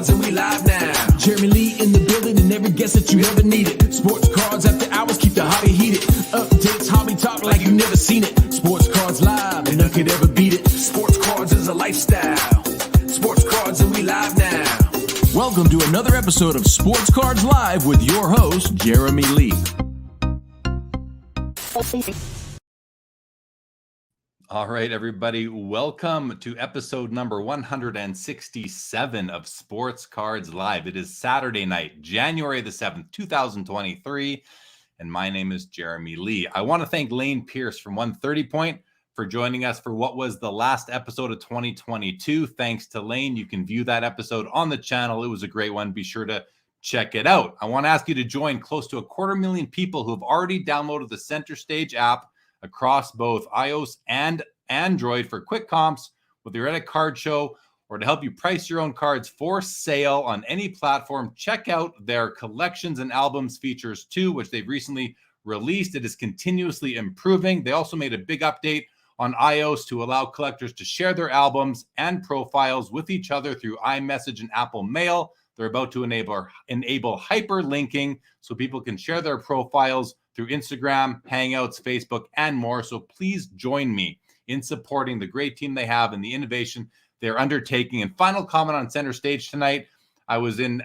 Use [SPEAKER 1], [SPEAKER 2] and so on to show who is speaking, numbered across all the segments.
[SPEAKER 1] cards and we live now. Jeremy Lee in the building and every guest that you ever needed. Sports cards after hours keep the hobby heated. Updates, hobby talk like you never seen it. Sports cards live and none could ever beat it. Sports cards is a lifestyle. Sports cards and we live now. Welcome to another episode of Sports Cards Live with your host, Jeremy Lee.
[SPEAKER 2] All right, everybody, welcome to episode number 167 of Sports Cards Live. It is Saturday night, January the 7th, 2023, and my name is Jeremy Lee. I want to thank Lane Pierce from 130 Point for joining us for what was the last episode of 2022. Thanks to Lane. You can view that episode on the channel. It was a great one. Be sure to check it out. I want to ask you to join close to 250,000 people who have already downloaded the Center Stage app across both iOS and Android for quick comps with your Reddit card show or to help you price your own cards for sale on any platform. Check out their collections and albums features too, which they've recently released. It is continuously improving. They also made a big update on iOS to allow collectors to share their albums and profiles with each other through iMessage and Apple Mail. They're about to enable hyperlinking so people can share their profiles through Instagram, Hangouts, Facebook, and more. So please join me in supporting the great team they have and the innovation they're undertaking. And final comment on Center Stage tonight. I was in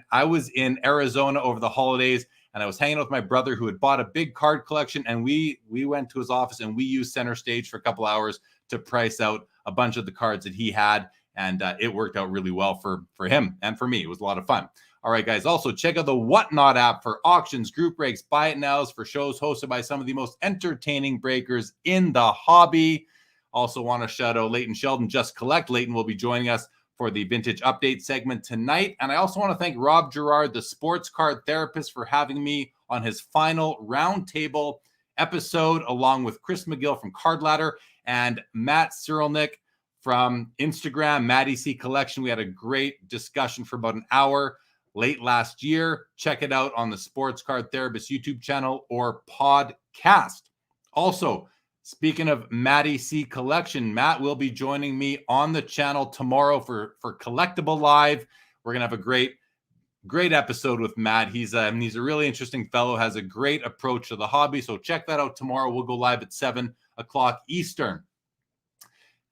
[SPEAKER 2] Arizona over the holidays, and I was hanging out with my brother who had bought a big card collection, and we went to his office and we used Center Stage for a couple hours to price out a bunch of the cards that he had, and it worked out really well for him and for me. It was a lot of fun. All right, guys, also check out the Whatnot app for auctions, group breaks, buy it nows for shows hosted by some of the most entertaining breakers in the hobby. Also want to shout out Leighton Sheldon, Just Collect. Leighton will be joining us for the Vintage Update segment tonight. And I also want to thank Rob Gerard, the sports card therapist, for having me on his final roundtable episode, along with Chris McGill from Card Ladder and Matt Cyrilnik from Instagram, Matt EC Collection. We had a great discussion for about an hour late last year. Check it out on the Sports Card Therapist YouTube channel or podcast. Also, speaking of Matt EC Collection, Matt will be joining me on the channel tomorrow for Collectible Live. We're going to have a great episode with Matt. He's a really interesting fellow, has a great approach to the hobby. So check that out tomorrow. We'll go live at 7 o'clock Eastern.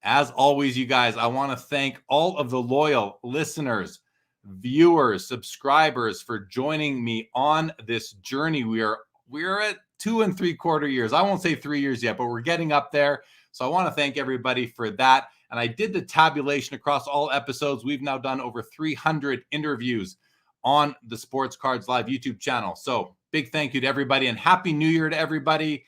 [SPEAKER 2] As always, you guys, I want to thank all of the loyal listeners, viewers, subscribers for joining me on this journey. We are at 2 3/4 years. I won't say 3 years yet, but we're getting up there. So I want to thank everybody for that. And I did the tabulation across all episodes. We've now done over 300 interviews on the Sports Cards Live YouTube channel. So big thank you to everybody and Happy New Year to everybody.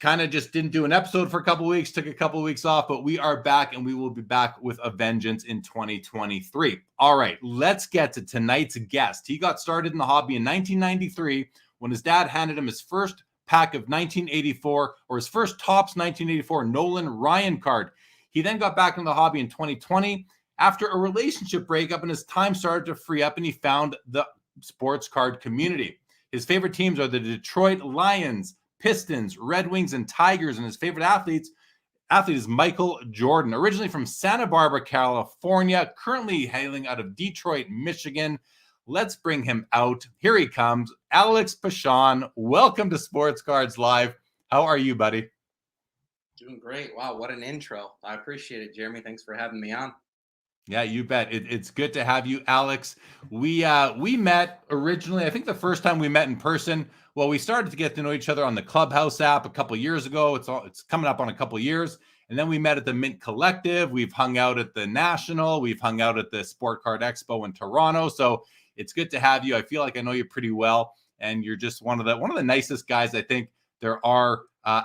[SPEAKER 2] Kind of just didn't do an episode for a couple of weeks, took a couple of weeks off, but we are back and we will be back with a vengeance in 2023. All right, let's get to tonight's guest. He got started in the hobby in 1993 when his dad handed him his first pack of 1984 or his first Topps 1984 Nolan Ryan card. He then got back into the hobby in 2020 after a relationship breakup, and his time started to free up and he found the sports card community. His favorite teams are the Detroit Lions, Pistons, Red Wings, and Tigers, and his favorite athlete is Michael Jordan. Originally from Santa Barbara, California, currently hailing out of Detroit, Michigan. Let's bring him out. Here he comes, Alex Pachan. Welcome to Sports Cards Live. How are you, buddy?
[SPEAKER 3] Doing great. Wow, what an intro. I appreciate it, Jeremy. Thanks for having me on.
[SPEAKER 2] Yeah, you bet. It's good to have you, Alex. We met originally, I think the first time we met in person. Well, we started to get to know each other on the Clubhouse app a couple years ago. It's coming up on a couple years. And then we met at the Mint Collective. We've hung out at the National. We've hung out at the Sport Card Expo in Toronto. So it's good to have you. I feel like I know you pretty well. And you're just one of the nicest guys I think there are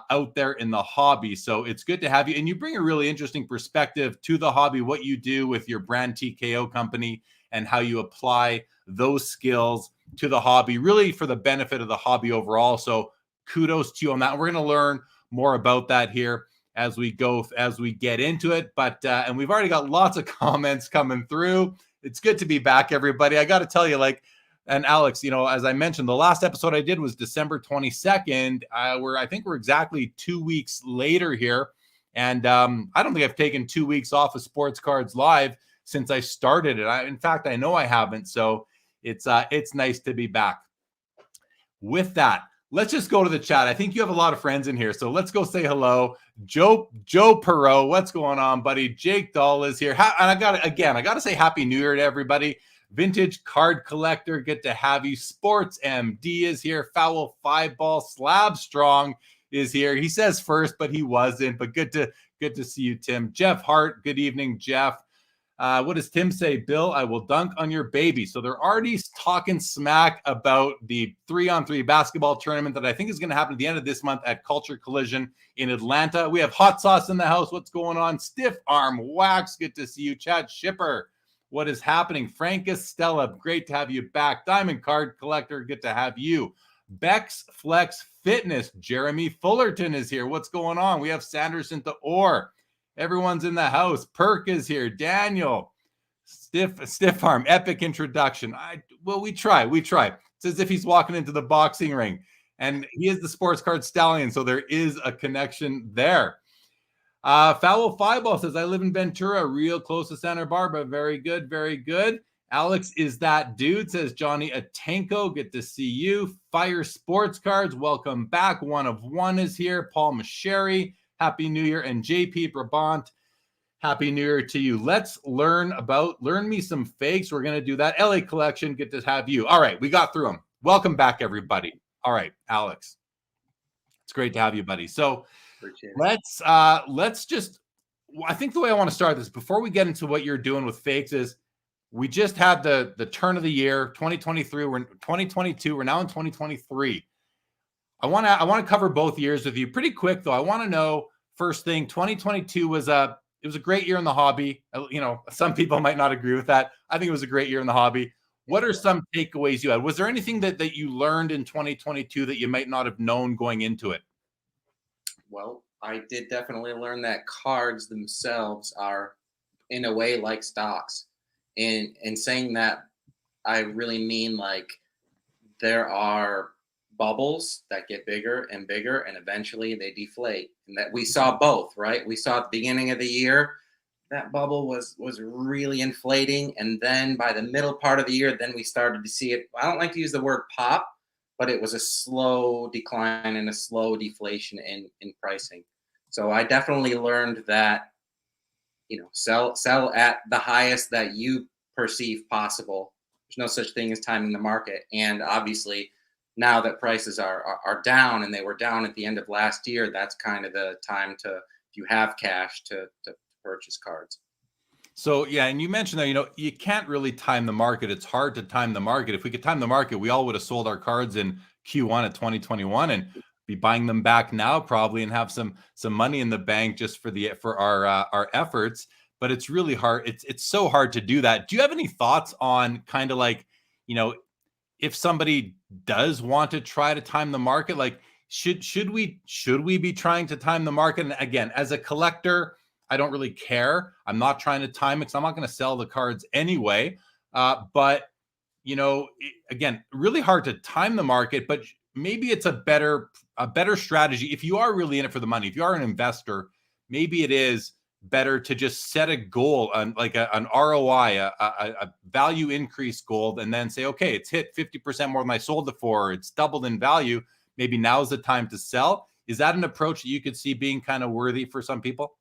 [SPEAKER 2] out there in the hobby. So it's good to have you. And you bring a really interesting perspective to the hobby, what you do with your brand TKO company and how you apply those skills to the hobby, really for the benefit of the hobby overall. So kudos to you on that. We're going to learn more about that here as we get into it. But and we've already got lots of comments coming through. It's good to be back, everybody. I got to tell you, and Alex, as I mentioned, the last episode I did was December 22nd. I think we're exactly 2 weeks later here. And I don't think I've taken 2 weeks off of Sports Cards Live since I started it. In fact, I know I haven't. So it's nice to be back. With that, let's just go to the chat. I think you have a lot of friends in here, so let's go say hello. Joe Perot, what's going on, buddy? Jake Dahl is here. And I got to say Happy New Year to everybody. Vintage Card Collector, good to have you. Sports MD is here. Foul 5-ball Slab Strong is here. He says first, but he wasn't. But good to see you, Tim. Jeff Hart, good evening, Jeff. What does Tim say? Bill, I will dunk on your baby. So they're already talking smack about the 3-on-3 basketball tournament that I think is going to happen at the end of this month at Culture Collision in Atlanta. We have Hot Sauce in the house. What's going on? Stiff Arm Wax, good to see you. Chad Shipper, what is happening? Francis Stella, great to have you back. Diamond Card Collector, good to have you. Bex Flex Fitness, Jeremy Fullerton is here. What's going on? We have Sanderson to Orr. Everyone's in the house. Perk is here. Daniel, stiff arm, epic introduction. We try. It's as if he's walking into the boxing ring, and he is the sports card stallion, so there is a connection there. Foul 5-ball says, I live in Ventura, real close to Santa Barbara. Very good, very good. Alex is that dude, says Johnny Atenko. Good to see you. Fire Sports Cards, welcome back. One of One is here. Paul Masheri, Happy New Year. And JP Brabant, Happy New Year to you. Let's learn me some fakes. We're going to do that. LA Collection, good to have you. All right, we got through them. Welcome back, everybody. All right, Alex, it's great to have you, buddy. So let's just, I think the way I want to start this, before we get into what you're doing with fakes, is we just had the turn of the year, 2023. We're in 2022. We're now in 2023. I want to cover both years with you pretty quick, though. I want to know, first thing, 2022 was a great year in the hobby. Some people might not agree with that. I think it was a great year in the hobby. What are some takeaways you had? Was there anything that you learned in 2022 that you might not have known going into it?
[SPEAKER 3] Well, I did definitely learn that cards themselves are, in a way, like stocks. And saying that, I really mean, like, there are bubbles that get bigger and bigger, and eventually they deflate. And that we saw both, right? We saw at the beginning of the year, that bubble was really inflating. And then by the middle part of the year, then we started to see it. I don't like to use the word pop, but it was a slow decline and a slow deflation in pricing. So I definitely learned that, sell at the highest that you perceive possible. There's no such thing as timing the market. And obviously, now that prices are down, and they were down at the end of last year, that's kind of the time to, if you have cash, to purchase cards.
[SPEAKER 2] So, yeah, and you mentioned that, you can't really time the market. It's hard to time the market. If we could time the market, we all would have sold our cards in Q1 of 2021 and be buying them back now probably and have some money in the bank just for our efforts. But it's really hard. It's so hard to do that. Do you have any thoughts on kind of like, if somebody does want to try to time the market, like should we be trying to time the market? And again, as a collector, I don't really care. I'm not trying to time it because I'm not going to sell the cards anyway. But again, really hard to time the market, but maybe it's a better strategy. If you are really in it for the money, if you are an investor, maybe it is better to just set a goal on like an ROI, a value increase goal, and then say, okay, it's hit 50% more than I sold it for. It's doubled in value. Maybe now's the time to sell. Is that an approach that you could see being kind of worthy for some people?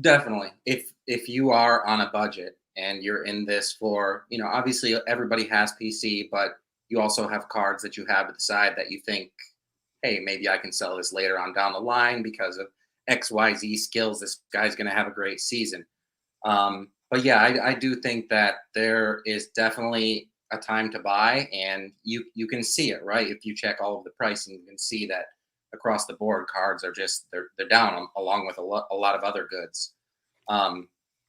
[SPEAKER 3] Definitely. If you are on a budget and you're in this for, obviously everybody has PC, but you also have cards that you have at the side that you think, hey, maybe I can sell this later on down the line because of XYZ skills. This guy's going to have a great season. But yeah, I do think that there is definitely a time to buy, and you can see it, right? If you check all of the pricing, you can see that across the board, cards are just, they're down along with a lot of other goods.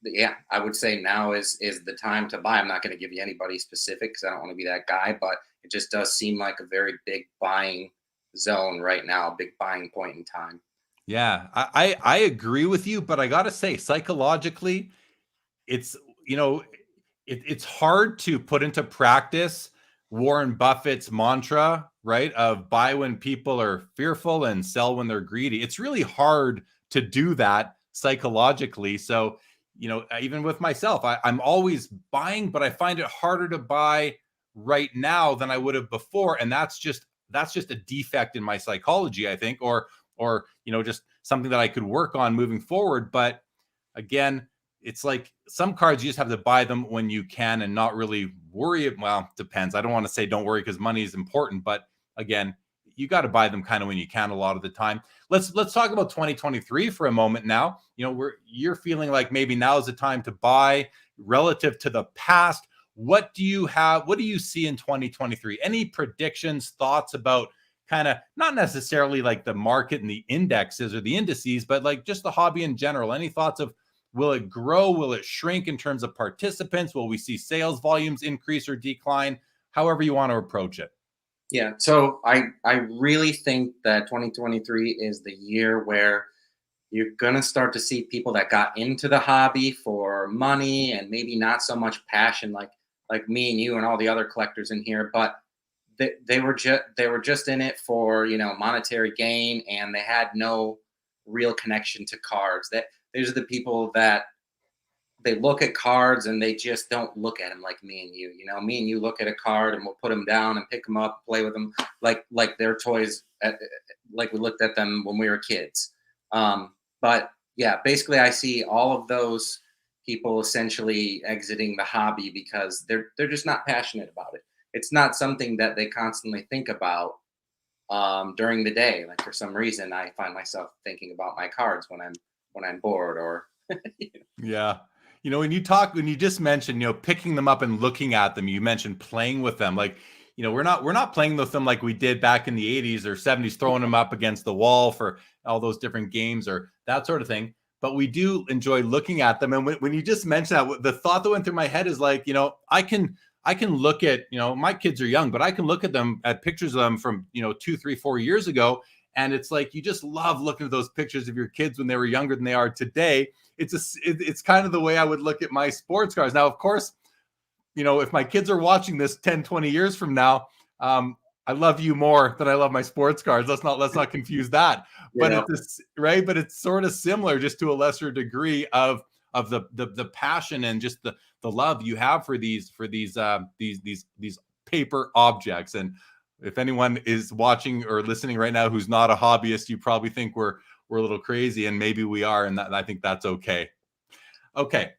[SPEAKER 3] Yeah, I would say now is the time to buy. I'm not going to give you anybody specific because I don't want to be that guy, but it just does seem like a very big buying zone right now, big buying point in time.
[SPEAKER 2] Yeah, I agree with you, but I got to say, psychologically, it's, it's hard to put into practice Warren Buffett's mantra, right? Of buy when people are fearful and sell when they're greedy. It's really hard to do that psychologically. So even with myself, I'm always buying, but I find it harder to buy right now than I would have before. And that's just a defect in my psychology, I think, or just something that I could work on moving forward. But again, it's like some cards you just have to buy them when you can and not really worry. Well, depends. I don't want to say don't worry because money is important, but again, you got to buy them kind of when you can a lot of the time. Let's talk about 2023 for a moment now. You're feeling like maybe now is the time to buy relative to the past. What do you see in 2023? Any predictions, thoughts about kind of not necessarily like the market and the indexes or the indices, but like just the hobby in general? Any thoughts of, will it grow? Will it shrink in terms of participants? Will we see sales volumes increase or decline? However you want to approach it.
[SPEAKER 3] Yeah, so I really think that 2023 is the year where you're gonna start to see people that got into the hobby for money and maybe not so much passion, like me and you and all the other collectors in here, but they were just in it for monetary gain, and they had no real connection to cards. These are the people that they look at cards and they just don't look at them like me and you. Me and you look at a card and we'll put them down and pick them up, play with them like they're toys, like we looked at them when we were kids. But yeah, basically, I see all of those people essentially exiting the hobby because they're just not passionate about it. It's not something that they constantly think about during the day. Like for some reason, I find myself thinking about my cards when I'm bored or.
[SPEAKER 2] Yeah. When you just mentioned, picking them up and looking at them, you mentioned playing with them. Like, we're not playing with them like we did back in the 80s or 70s, throwing them up against the wall for all those different games or that sort of thing. But we do enjoy looking at them. And when you just mentioned that, the thought that went through my head is like, I can look at, my kids are young, but I can look at them, at pictures of them from, 2, 3, 4 years ago. And it's like, you just love looking at those pictures of your kids when they were younger than they are today. It's kind of the way I would look at my sports cars. Now, of course, if my kids are watching this 10, 20 years from now, I love you more than I love my sports cars. Let's not confuse that. But it's right. But it's sort of similar, just to a lesser degree of the passion and just the love you have for these paper objects. And if anyone is watching or listening right now who's not a hobbyist, you probably think we're a little crazy, and maybe we are, and I think that's okay. Okay.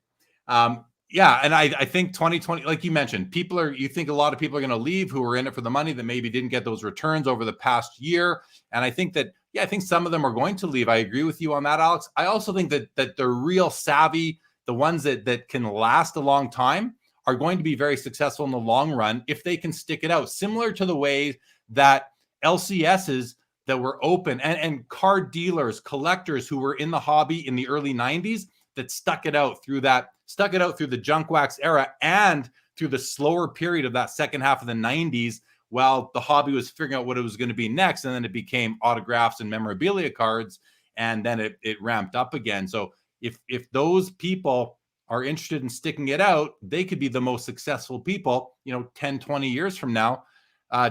[SPEAKER 2] Yeah, and I think 2020, like you mentioned, you think a lot of people are going to leave who were in it for the money that maybe didn't get those returns over the past year. And I think that, I think some of them are going to leave. I agree with you on that, Alex. I also think that the real savvy, the ones that can last a long time, are going to be very successful in the long run if they can stick it out, similar to the way that LCSs that were open and card dealers, collectors who were in the hobby in the early 90s that stuck it out through the junk wax era and through the slower period of that second half of the 90s while the hobby was figuring out what it was going to be next. And then it became autographs and memorabilia cards, and then it ramped up again. So if those people are interested in sticking it out, they could be the most successful people, 10, 20 years from now,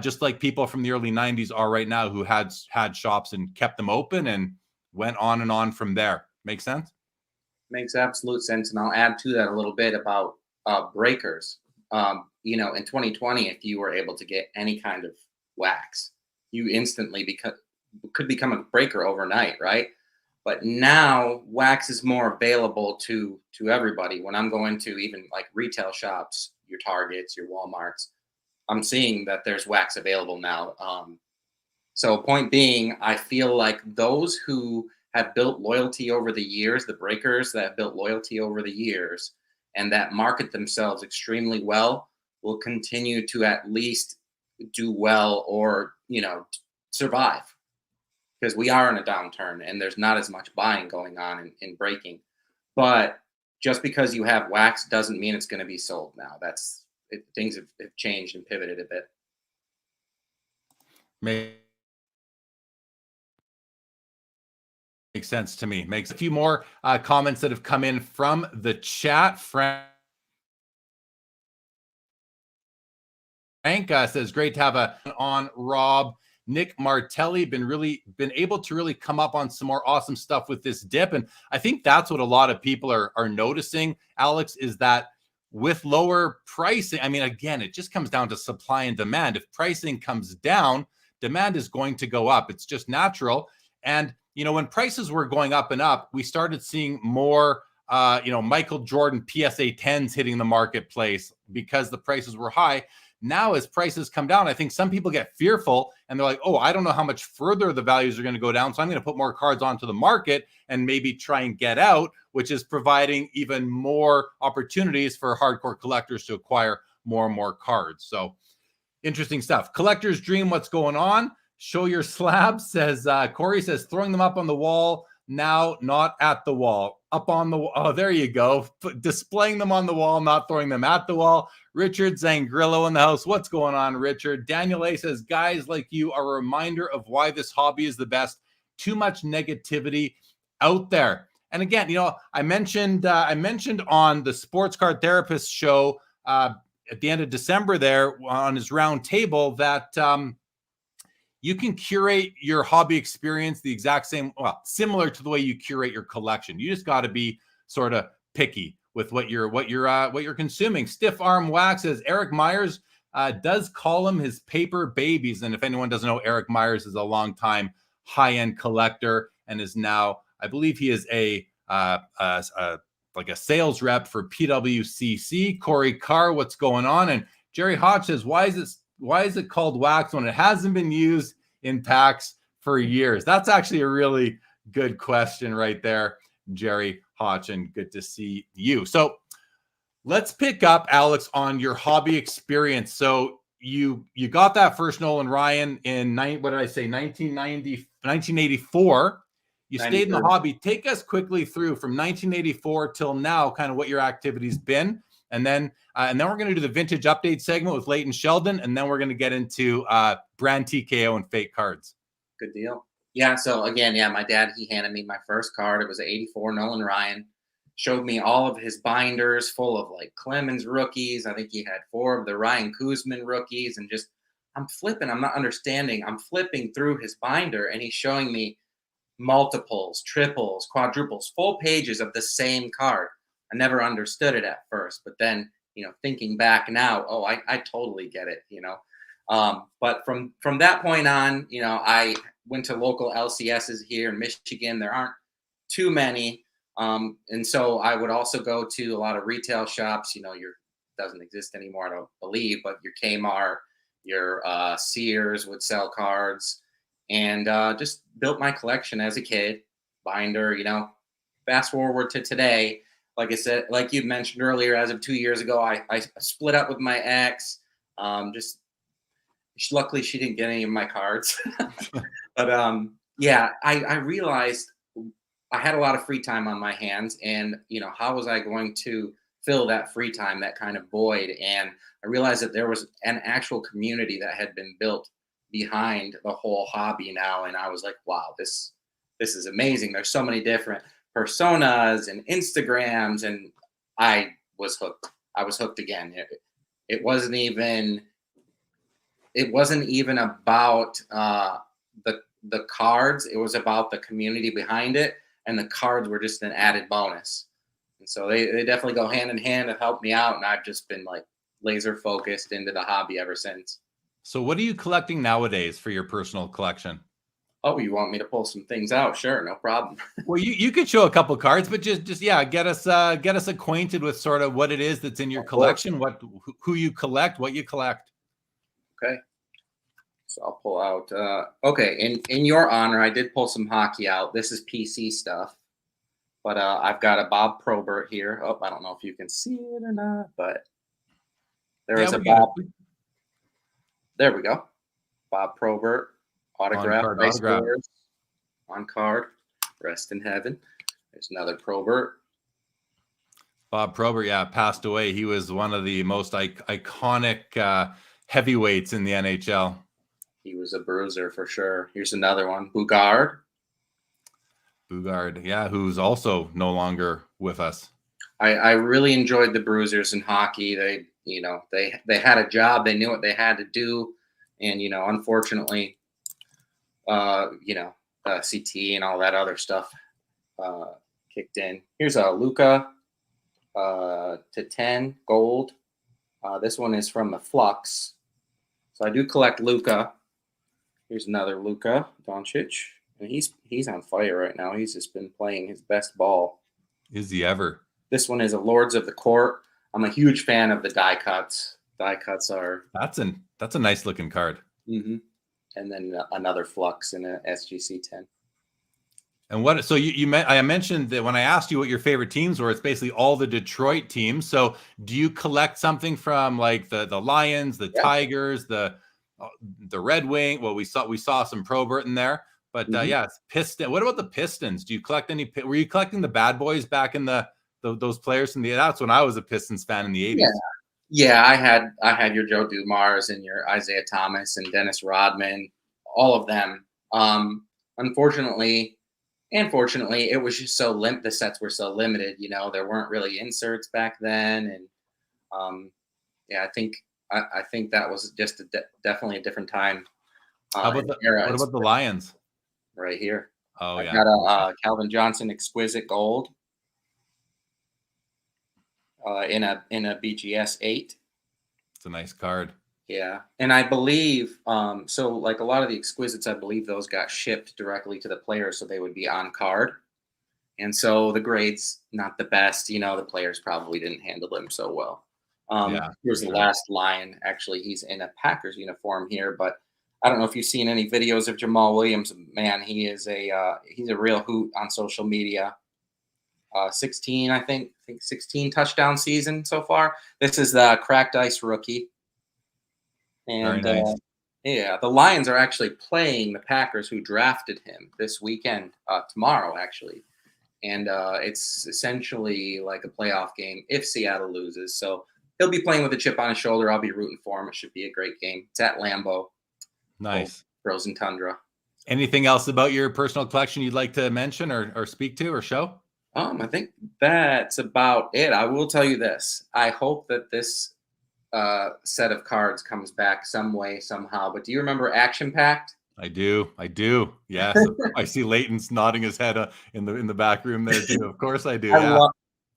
[SPEAKER 2] just like people from the early 90s are right now who had shops and kept them open and went on and on from there. Make sense?
[SPEAKER 3] Makes absolute sense. And I'll add to that a little bit about breakers. In 2020, if you were able to get any kind of wax, you instantly could become a breaker overnight, right? But now wax is more available to everybody. When I'm going to even like retail shops, your Targets, your Walmarts, I'm seeing that there's wax available now. So point being, I feel like those who have built loyalty over the years, the breakers that have built loyalty over the years and that market themselves extremely well, will continue to at least do well or, survive. Because we are in a downturn and there's not as much buying going on in breaking. But just because you have wax doesn't mean it's going to be sold now. Things have changed and pivoted a bit.
[SPEAKER 2] Makes sense to me. Makes a few more comments that have come in from the chat. Frank says, great to have on Rob. Nick Martelli been able to really come up on some more awesome stuff with this dip. And I think that's what a lot of people are noticing, Alex, is that with lower pricing, I mean, again, it just comes down to supply and demand. If pricing comes down, demand is going to go up. It's just natural. And, when prices were going up and up, we started seeing more, Michael Jordan PSA 10s hitting the marketplace because the prices were high. Now, as prices come down, I think some people get fearful and they're like, oh, I don't know how much further the values are going to go down. So I'm going to put more cards onto the market and maybe try and get out, which is providing even more opportunities for hardcore collectors to acquire more and more cards. So interesting stuff. Collector's dream, what's going on? Show your slabs, says Corey, says throwing them up on the wall. Now, not at the wall, up on the wall. Oh, there you go. Displaying them on the wall, not throwing them at the wall. Richard Zangrillo in the house. What's going on, Richard? Daniel A says, guys like you are a reminder of why this hobby is the best. Too much negativity out there. And again, I mentioned on the Sports Card Therapist show at the end of December there on his round table that you can curate your hobby experience the exact same, similar to the way you curate your collection. You just got to be sort of picky with what you're consuming. Stiff Arm Wax says Eric Myers does call them his paper babies. And if anyone doesn't know, Eric Myers is a longtime high-end collector and is now, I believe he is like a sales rep for PWCC. Corey Carr, what's going on? And Jerry Hodge says, why is it called wax when it hasn't been used in packs for years? That's actually a really good question right there, Jerry Hodge, and good to see you. So let's pick up, Alex, on your hobby experience. So you got that first Nolan Ryan in 1984. You stayed in the hobby. Take us quickly through from 1984 till now, kind of what your activity's been. And then we're going to do the vintage update segment with Leighton Sheldon, and then we're going to get into brand TKO and fake cards.
[SPEAKER 3] Good deal. Yeah. So again, my dad, he handed me my first card. It was an 84 Nolan Ryan. Showed me all of his binders full of like Clemens rookies. I think he had 4 of the Ryan Koosman rookies, and just I'm not understanding. I'm flipping through his binder, and he's showing me multiples, triples, quadruples, full pages of the same card. I never understood it at first, but then, thinking back now, I totally get it, but from that point on, I went to local LCSs here in Michigan. There aren't too many. And so I would also go to a lot of retail shops, doesn't exist anymore, I don't believe, but your Kmart, your Sears would sell cards, and just built my collection as a kid. Binder, fast forward to today. Like I said, like you mentioned earlier, as of 2 years ago, I split up with my ex. Luckily she didn't get any of my cards. But I realized I had a lot of free time on my hands, and how was I going to fill that free time, that kind of void? And I realized that there was an actual community that had been built behind the whole hobby now, and I was like, wow, this is amazing. There's so many different personas and Instagrams, and I was hooked. I was hooked again. It wasn't even about the cards. It was about the community behind it, and the cards were just an added bonus. And so they definitely go hand in hand and help me out, and I've just been like laser focused into the hobby ever since.
[SPEAKER 2] So what are you collecting nowadays for your personal collection?
[SPEAKER 3] Oh, you want me to pull some things out? Sure, no problem.
[SPEAKER 2] Well, you could show a couple cards, but just get us acquainted with sort of what it is that's in your collection, who you collect, what you collect.
[SPEAKER 3] Okay. So I'll pull out. Okay, in your honor, I did pull some hockey out. This is PC stuff, but I've got a Bob Probert here. Oh, I don't know if you can see it or not, but there is a Bob. There we go. Bob Probert, autograph, on card. Rest in heaven. There's another Probert.
[SPEAKER 2] Bob Probert, passed away. He was one of the most iconic heavyweights in the NHL.
[SPEAKER 3] He was a bruiser for sure. Here's another one. Bugard,
[SPEAKER 2] who's also no longer with us.
[SPEAKER 3] I really enjoyed the bruisers in hockey. They had a job. They knew what they had to do. And, unfortunately, CT and all that other stuff kicked in. Here's a Luka to 10 gold. This one is from the Flux. So I do collect Luka. Here's another Luka Doncic. And he's on fire right now. He's just been playing his best ball.
[SPEAKER 2] Is he ever?
[SPEAKER 3] This one is a Lords of the Court. I'm a huge fan of the die cuts. Die cuts are...
[SPEAKER 2] That's a nice looking card.
[SPEAKER 3] Mm-hmm. And then another Flux in a SGC 10.
[SPEAKER 2] And what? So I mentioned that when I asked you what your favorite teams were, it's basically all the Detroit teams. So do you collect something from like the Lions, the Tigers, the Red Wing? Well, we saw some Probert in there, but it's Piston. What about the Pistons? Do you collect any? Were you collecting the bad boys back in those players from that's when I was a Pistons fan in the 80s.
[SPEAKER 3] Yeah, I had your Joe Dumars and your Isaiah Thomas and Dennis Rodman, all of them. Unfortunately, and fortunately, it was just so the sets were so limited. There weren't really inserts back then, and I think that was just definitely a different time.
[SPEAKER 2] What about the Lions?
[SPEAKER 3] Right here.
[SPEAKER 2] Oh,
[SPEAKER 3] I got a Calvin Johnson Exquisite Gold in a BGS 8.
[SPEAKER 2] It's a nice card.
[SPEAKER 3] Yeah, and I believe so. Like a lot of the Exquisites, I believe those got shipped directly to the player, so they would be on card. And so the grades not the best. The players probably didn't handle them so well. Here's the last Lion. Actually, he's in a Packers uniform here, but I don't know if you've seen any videos of Jamal Williams. Man, he is he's a real hoot on social media. 16, I think 16 touchdown season so far. This is the Cracked Ice rookie. And
[SPEAKER 2] very nice.
[SPEAKER 3] The Lions are actually playing the Packers, who drafted him this weekend, tomorrow actually. And it's essentially like a playoff game if Seattle loses. So he'll be playing with a chip on his shoulder. I'll be rooting for him. It should be a great game. It's at Lambeau.
[SPEAKER 2] Nice.
[SPEAKER 3] Frozen Tundra.
[SPEAKER 2] Anything else about your personal collection you'd like to mention or speak to or show?
[SPEAKER 3] I think that's about it. I will tell you this. I hope that this set of cards comes back some way, somehow. But do you remember Action Pact?
[SPEAKER 2] I do. Yes. I see Leighton's nodding his head in the back room there too. Of course I do.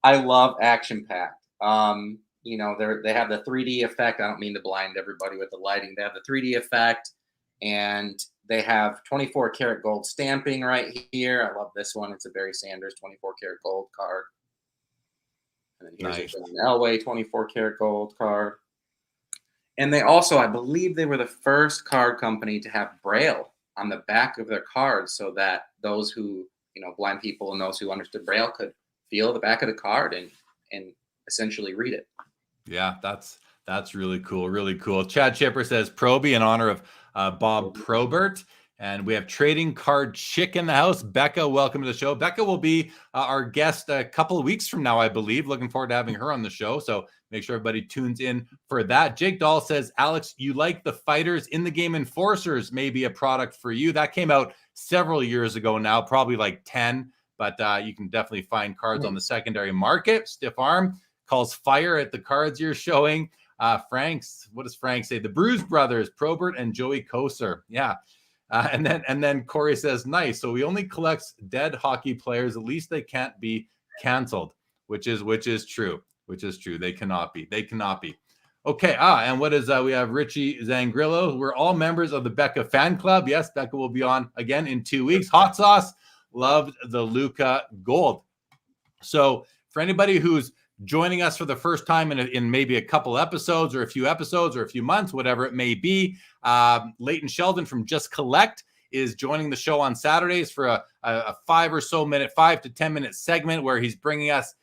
[SPEAKER 3] I love Action Pact. They have the 3D effect. I don't mean to blind everybody with the lighting. They have the 3D effect, and they have 24 karat gold stamping right here. I love this one. It's a Barry Sanders 24 karat gold card. And then here's an Elway 24 karat gold card. And they also, I believe they were the first card company to have Braille on the back of their cards, so that those who, blind people and those who understood Braille could feel the back of the card and essentially read it.
[SPEAKER 2] Yeah, that's really cool. Really cool. Chad Chipper says Proby in honor of Bob Probert. And we have Trading Card Chick in the house. Becca, welcome to the show. Becca will be our guest a couple of weeks from now, I believe. Looking forward to having her on the show. So make sure everybody tunes in for that. Jake Dahl says, Alex, you like the Fighters in the Game Enforcers may be a product for you. That came out several years ago now, probably like 10. But you can definitely find cards on the secondary market. Stiff Arm calls fire at the cards you're showing. What does Frank say? The Bruise Brothers, Probert and Joey Kosar. Yeah. And then Corey says, nice. So he only collects dead hockey players. At least they can't be canceled, which is true. They cannot be. Okay. And what is we have Richie Zangrillo. We're all members of the Becca fan club. Yes, Becca will be on again in 2 weeks. Hot Sauce loved the Luka Gold. So for anybody who's joining us for the first time in maybe a couple episodes or a few episodes or a few months, whatever it may be, Leighton Sheldon from Just Collect is joining the show on Saturdays for a 5 to 10 minute segment where he's bringing us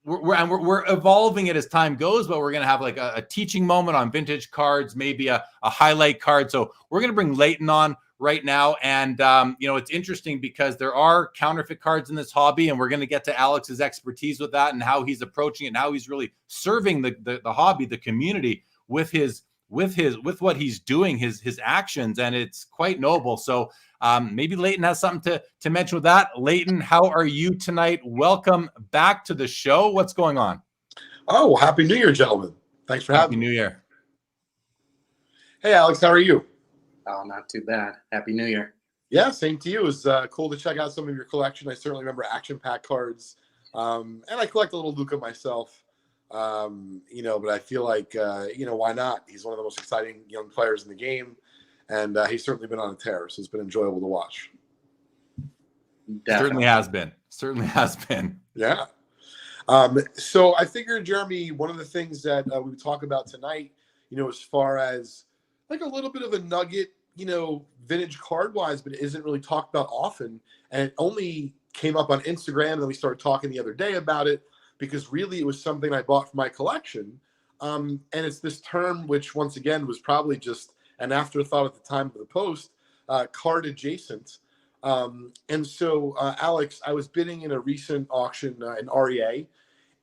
[SPEAKER 2] we're evolving it as time goes, but we're going to have like a teaching moment on vintage cards, maybe a highlight card. So we're going to bring Leighton on right now. And, it's interesting because there are counterfeit cards in this hobby, and we're going to get to Alex's expertise with that and how he's approaching it and how he's really serving the hobby, the community with what he's doing, his actions. And it's quite noble. So maybe Leighton has something to mention with that. Leighton, how are you tonight? Welcome back to the show. What's going on?
[SPEAKER 4] Oh, Happy New Year, gentlemen. Thanks for having me.
[SPEAKER 2] Happy New Year.
[SPEAKER 4] Hey, Alex, how are you?
[SPEAKER 3] Oh, not too bad. Happy New Year.
[SPEAKER 4] Yeah, same to you. It was cool to check out some of your collection. I certainly remember action pack cards. And I collect a little Luka myself. But I feel like, why not? He's one of the most exciting young players in the game. And he's certainly been on a tear. So it's been enjoyable to watch.
[SPEAKER 2] Definitely has been. Certainly has been.
[SPEAKER 4] Yeah. So I figured, Jeremy, one of the things that we would talk about tonight, as far as like a little bit of a nugget, vintage card wise, but it isn't really talked about often. And it only came up on Instagram. And then we started talking the other day about it because really it was something I bought for my collection. And it's this term, which once again was probably just an afterthought at the time of the post, card adjacent. And so, Alex, I was bidding in a recent auction in REA.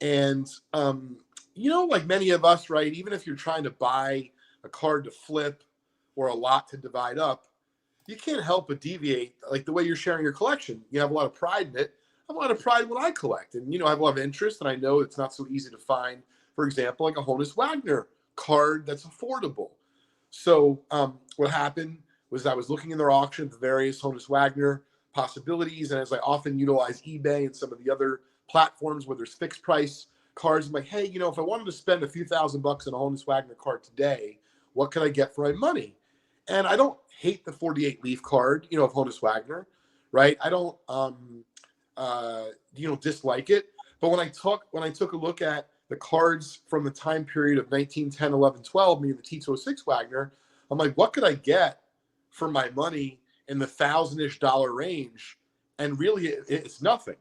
[SPEAKER 4] And, like many of us, right, even if you're trying to buy a card to flip or a lot to divide up, you can't help but deviate, like the way you're sharing your collection. You have a lot of pride in it. I have a lot of pride in what I collect. And, I have a lot of interest, and I know it's not so easy to find, for example, like a Honus Wagner card that's affordable. So what happened was I was looking in their auction at the various Honus Wagner possibilities, and as I often utilize eBay and some of the other platforms where there's fixed price cards, I'm like, hey, if I wanted to spend a few $1,000 on a Honus Wagner card today, what can I get for my money? And I don't hate the 48 leaf card, of Honus Wagner, right? I don't, dislike it. But when I took a look at the cards from the time period of 1910, 11, 12, meaning the T206 Wagner, I'm like, what could I get for my money in the $1,000-ish range? And really, it's nothing.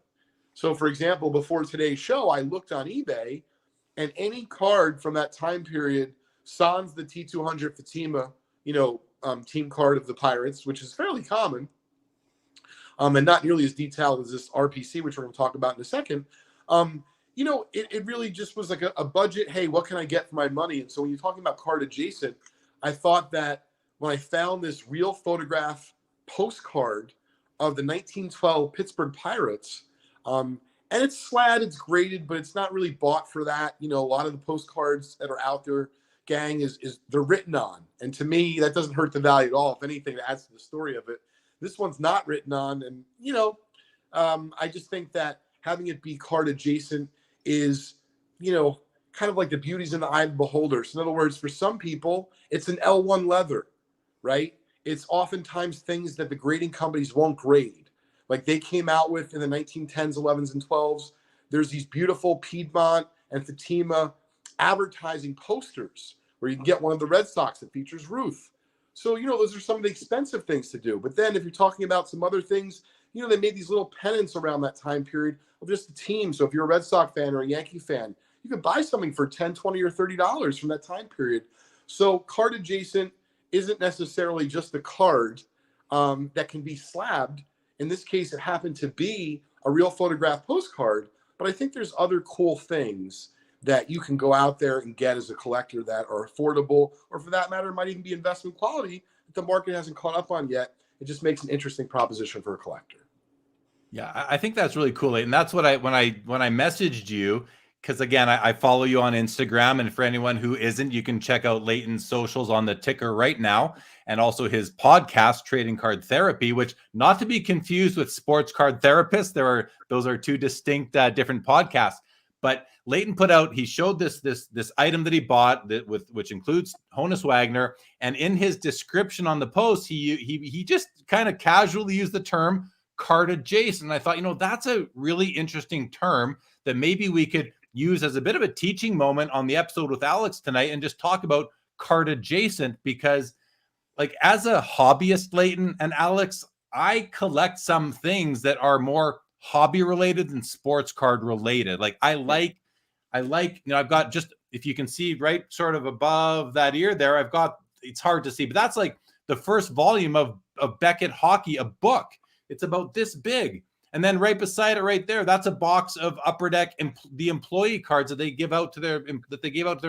[SPEAKER 4] So, for example, before today's show, I looked on eBay, and any card from that time period, sans the T200 Fatima, team card of the Pirates, which is fairly common, and not nearly as detailed as this RPC, which we're going to talk about in a second. It really just was like a budget. Hey, what can I get for my money? And so when you're talking about card adjacent, I thought that when I found this real photograph postcard of the 1912 Pittsburgh Pirates, and it's slat, it's graded, but it's not really bought for that. A lot of the postcards that are out there, gang, is they're written on. And to me, that doesn't hurt the value at all. If anything, it adds to the story of it. This one's not written on. And, I just think that having it be card adjacent is, kind of like the beauty's in the eye of the beholder. So in other words, for some people, it's an L1 leather, right? It's oftentimes things that the grading companies won't grade. Like they came out with in the 1910s, 11s, and 12s. There's these beautiful Piedmont and Fatima advertising posters where you can get one of the Red Sox that features Ruth. So, those are some of the expensive things to do. But then if you're talking about some other things, they made these little pennants around that time period of just the team. So if you're a Red Sox fan or a Yankee fan, you could buy something for $10, $20, or $30 from that time period. So card adjacent isn't necessarily just the card that can be slabbed. In this case, it happened to be a real photograph postcard. But I think there's other cool things that you can go out there and get as a collector that are affordable, or for that matter, might even be investment quality that the market hasn't caught up on yet. It just makes an interesting proposition for a collector.
[SPEAKER 2] Yeah, I think that's really cool. And that's what when I messaged you, because again, I follow you on Instagram, and for anyone who isn't, you can check out Leighton's socials on the ticker right now, and also his podcast, Trading Card Therapy, which not to be confused with Sports Card Therapist. Those are two distinct, different podcasts. But Leighton he showed this item that he bought which includes Honus Wagner, and in his description on the post, he just kind of casually used the term card adjacent. And I thought, that's a really interesting term that maybe we could use as a bit of a teaching moment on the episode with Alex tonight, and just talk about card adjacent, because like as a hobbyist, Leighton and Alex, I collect some things that are more hobby related than sports card related. Like I like, I've got, just if you can see right sort of above that ear there, I've got, it's hard to see, but that's like the first volume of Beckett Hockey, a book. It's about this big. And then right beside it, right there, that's a box of Upper Deck the employee cards that they give out to their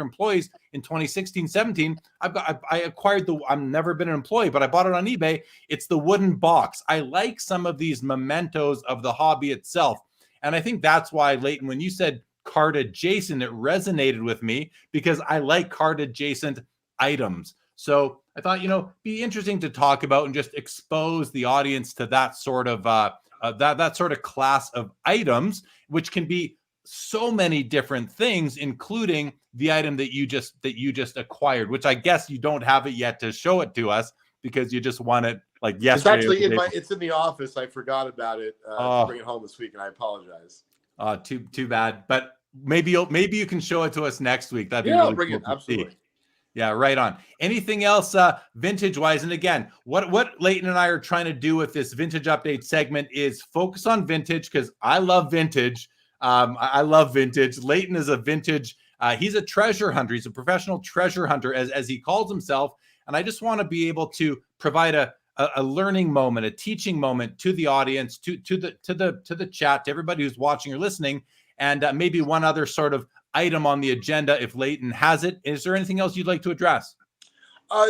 [SPEAKER 2] employees in 2016-17. I acquired I've never been an employee, but I bought it on eBay. It's the wooden box. I like some of these mementos of the hobby itself, and I think that's why, Leighton, when you said card adjacent, it resonated with me because I like card adjacent items. So I thought, be interesting to talk about and just expose the audience to that sort of that sort of class of items, which can be so many different things, including the item that you just acquired, which I guess you don't have it yet to show it to us because you just want it like yesterday.
[SPEAKER 4] It's actually it's in the office. I forgot about it. To bring it home this week, and I apologize.
[SPEAKER 2] Too bad. But maybe you can show it to us next week. That'd be really
[SPEAKER 4] I'll bring
[SPEAKER 2] cool
[SPEAKER 4] it.
[SPEAKER 2] to
[SPEAKER 4] Absolutely.
[SPEAKER 2] see. Yeah, right on. Anything else vintage wise? And again, what Leighton and I are trying to do with this vintage update segment is focus on vintage, because I love vintage. I love vintage. Leighton is a vintage. He's a treasure hunter. He's a professional treasure hunter, as he calls himself. And I just want to be able to provide a learning moment, a teaching moment to the audience, to the chat, to everybody who's watching or listening, and maybe one other sort of item on the agenda if Leighton has it. Is there anything else you'd like to address?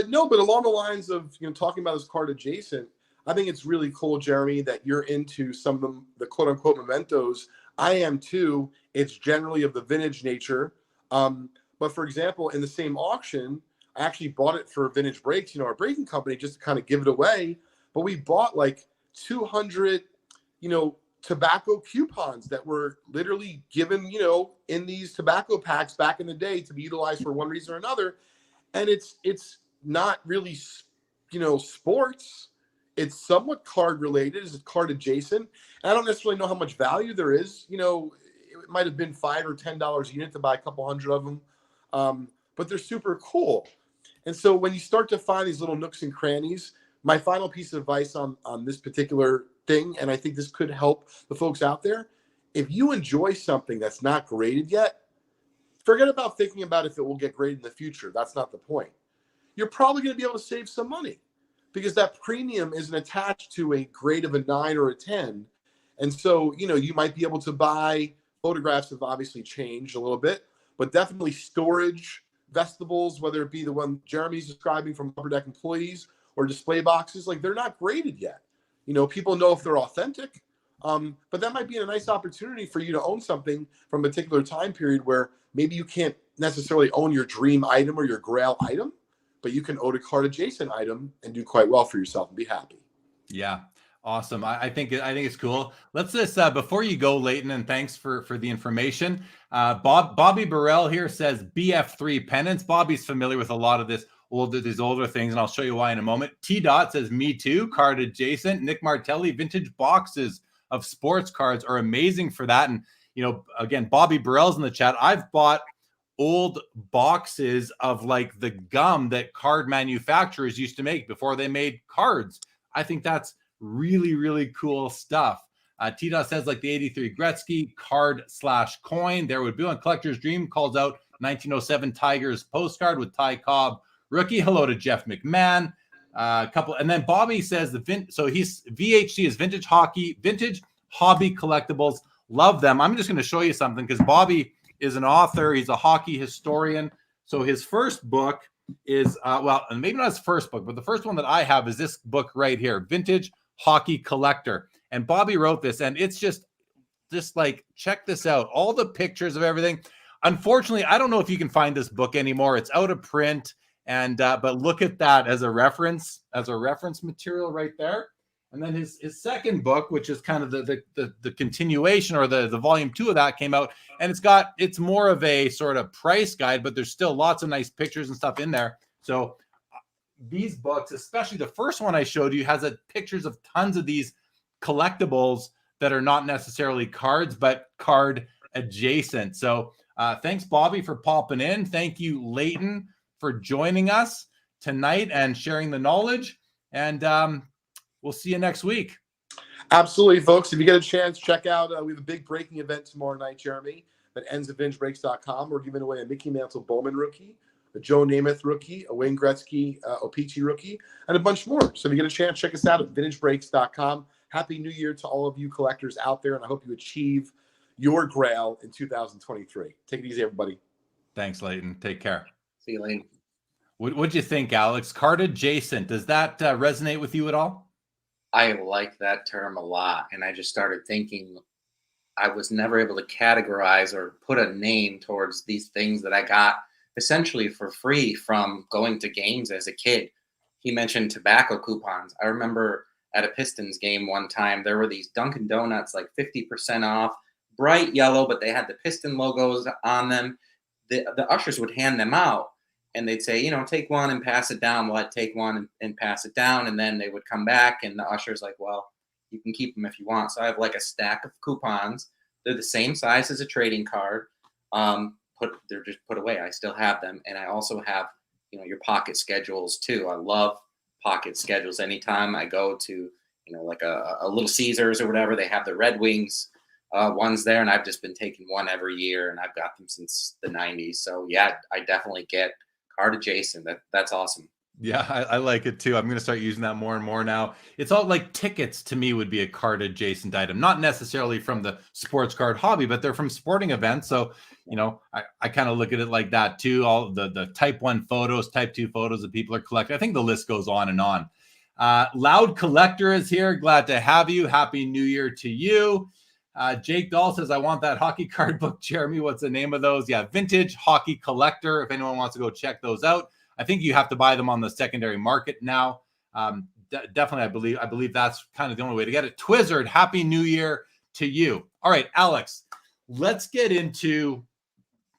[SPEAKER 4] No, but along the lines of talking about this card adjacent, I think it's really cool, Jeremy, that you're into some of the quote unquote mementos. I am too. It's generally of the vintage nature. But for example, in the same auction, I actually bought it for Vintage Breaks, our breaking company, just to kind of give it away. But we bought like 200, tobacco coupons that were literally given, in these tobacco packs back in the day to be utilized for one reason or another. And it's not really, sports. It's somewhat card related. It's card adjacent. And I don't necessarily know how much value there is. It might have been $5 or $10 a unit to buy a couple hundred of them. But they're super cool. And so when you start to find these little nooks and crannies, my final piece of advice on this particular thing, and I think this could help the folks out there, if you enjoy something that's not graded yet, forget about thinking about if it will get graded in the future. That's not the point. You're probably going to be able to save some money because that premium isn't attached to a grade of a 9 or a 10. And so, you might be able to buy, photographs have obviously changed a little bit, but definitely storage vestibles, whether it be the one Jeremy's describing from Upper Deck employees or display boxes, like they're not graded yet. People know if they're authentic, but that might be a nice opportunity for you to own something from a particular time period where maybe you can't necessarily own your dream item or your grail item, but you can own a card adjacent item and do quite well for yourself and be happy.
[SPEAKER 2] Yeah. Awesome. I think it's cool. Let's just before you go, Leighton, and thanks for the information. Bobby Burrell here says BF3 pennants. Bobby's familiar with a lot of these older things, and I'll show you why in a moment. T Dot says me too, card adjacent. Nick Martelli, vintage boxes of sports cards are amazing for that. And again, Bobby Burrell's in the chat. I've bought old boxes of like the gum that card manufacturers used to make before they made cards. I think that's really, really cool stuff. T-Dot says like the 83 Gretzky card/coin. There would be on Collector's Dream calls out 1907 Tigers postcard with Ty Cobb rookie. Hello to Jeff McMahon. Couple, and then Bobby says so he's VHC is vintage hobby collectibles. Love them. I'm just going to show you something because Bobby is an author. He's a hockey historian. So his first book is and maybe not his first book, but the first one that I have is this book right here, Vintage Hockey Collector. And Bobby wrote this, and it's just like, check this out. All the pictures of everything. Unfortunately, I don't know if you can find this book anymore. It's out of print. And but look at that as a reference material right there. And then his second book, which is kind of the continuation or the volume 2 of that came out, and it's more of a sort of price guide, but there's still lots of nice pictures and stuff in there. So these books, especially the first one I showed you, has pictures of tons of these collectibles that are not necessarily cards, but card adjacent. So thanks, Bobby, for popping in. Thank you, Leighton, for joining us tonight and sharing the knowledge. And we'll see you next week.
[SPEAKER 4] Absolutely, folks. If you get a chance, check out, we have a big breaking event tomorrow night, Jeremy, that ends at vintagebreaks.com. We're giving away a Mickey Mantle Bowman rookie, a Joe Namath rookie, a Wayne Gretzky O-Pee-Chee rookie, and a bunch more. So if you get a chance, check us out at vintagebreaks.com. Happy New Year to all of you collectors out there, and I hope you achieve your grail in 2023. Take it easy, everybody.
[SPEAKER 2] Thanks, Leighton. Take care.
[SPEAKER 3] See you, Leighton.
[SPEAKER 2] What'd you think, Alex? Card adjacent. Does that resonate with you at all?
[SPEAKER 3] I like that term a lot, and I just started thinking I was never able to categorize or put a name towards these things that I got essentially for free from going to games as a kid. He mentioned tobacco coupons. I remember at a Pistons game one time, there were these Dunkin' Donuts, like 50% off, bright yellow, but they had the Piston logos on them. The ushers would hand them out and they'd say, take one and pass it down. Well, I'd take one and pass it down. And then they would come back and the usher's like, well, you can keep them if you want. So I have like a stack of coupons. They're the same size as a trading card. They're just put away. I still have them. And I also have, your pocket schedules too. I love pocket schedules. Anytime I go to, like a Little Caesars or whatever, they have the Red Wings ones there. And I've just been taking one every year and I've got them since the 90s. So yeah, I definitely get card adjacent. That's awesome.
[SPEAKER 2] Yeah, I like it too. I'm going to start using that more and more now. It's all like tickets to me would be a card adjacent item, not necessarily from the sports card hobby, but they're from sporting events. So, I kind of look at it like that too. All the type 1 photos, type 2 photos that people are collecting. I think the list goes on and on. Loud Collector is here. Glad to have you. Happy New Year to you. Jake Dahl says, I want that hockey card book. Jeremy, what's the name of those? Yeah, Vintage Hockey Collector. If anyone wants to go check those out. I think you have to buy them on the secondary market now. Definitely, I believe that's kind of the only way to get it. Twizzard, Happy New Year to you. All right, Alex, let's get into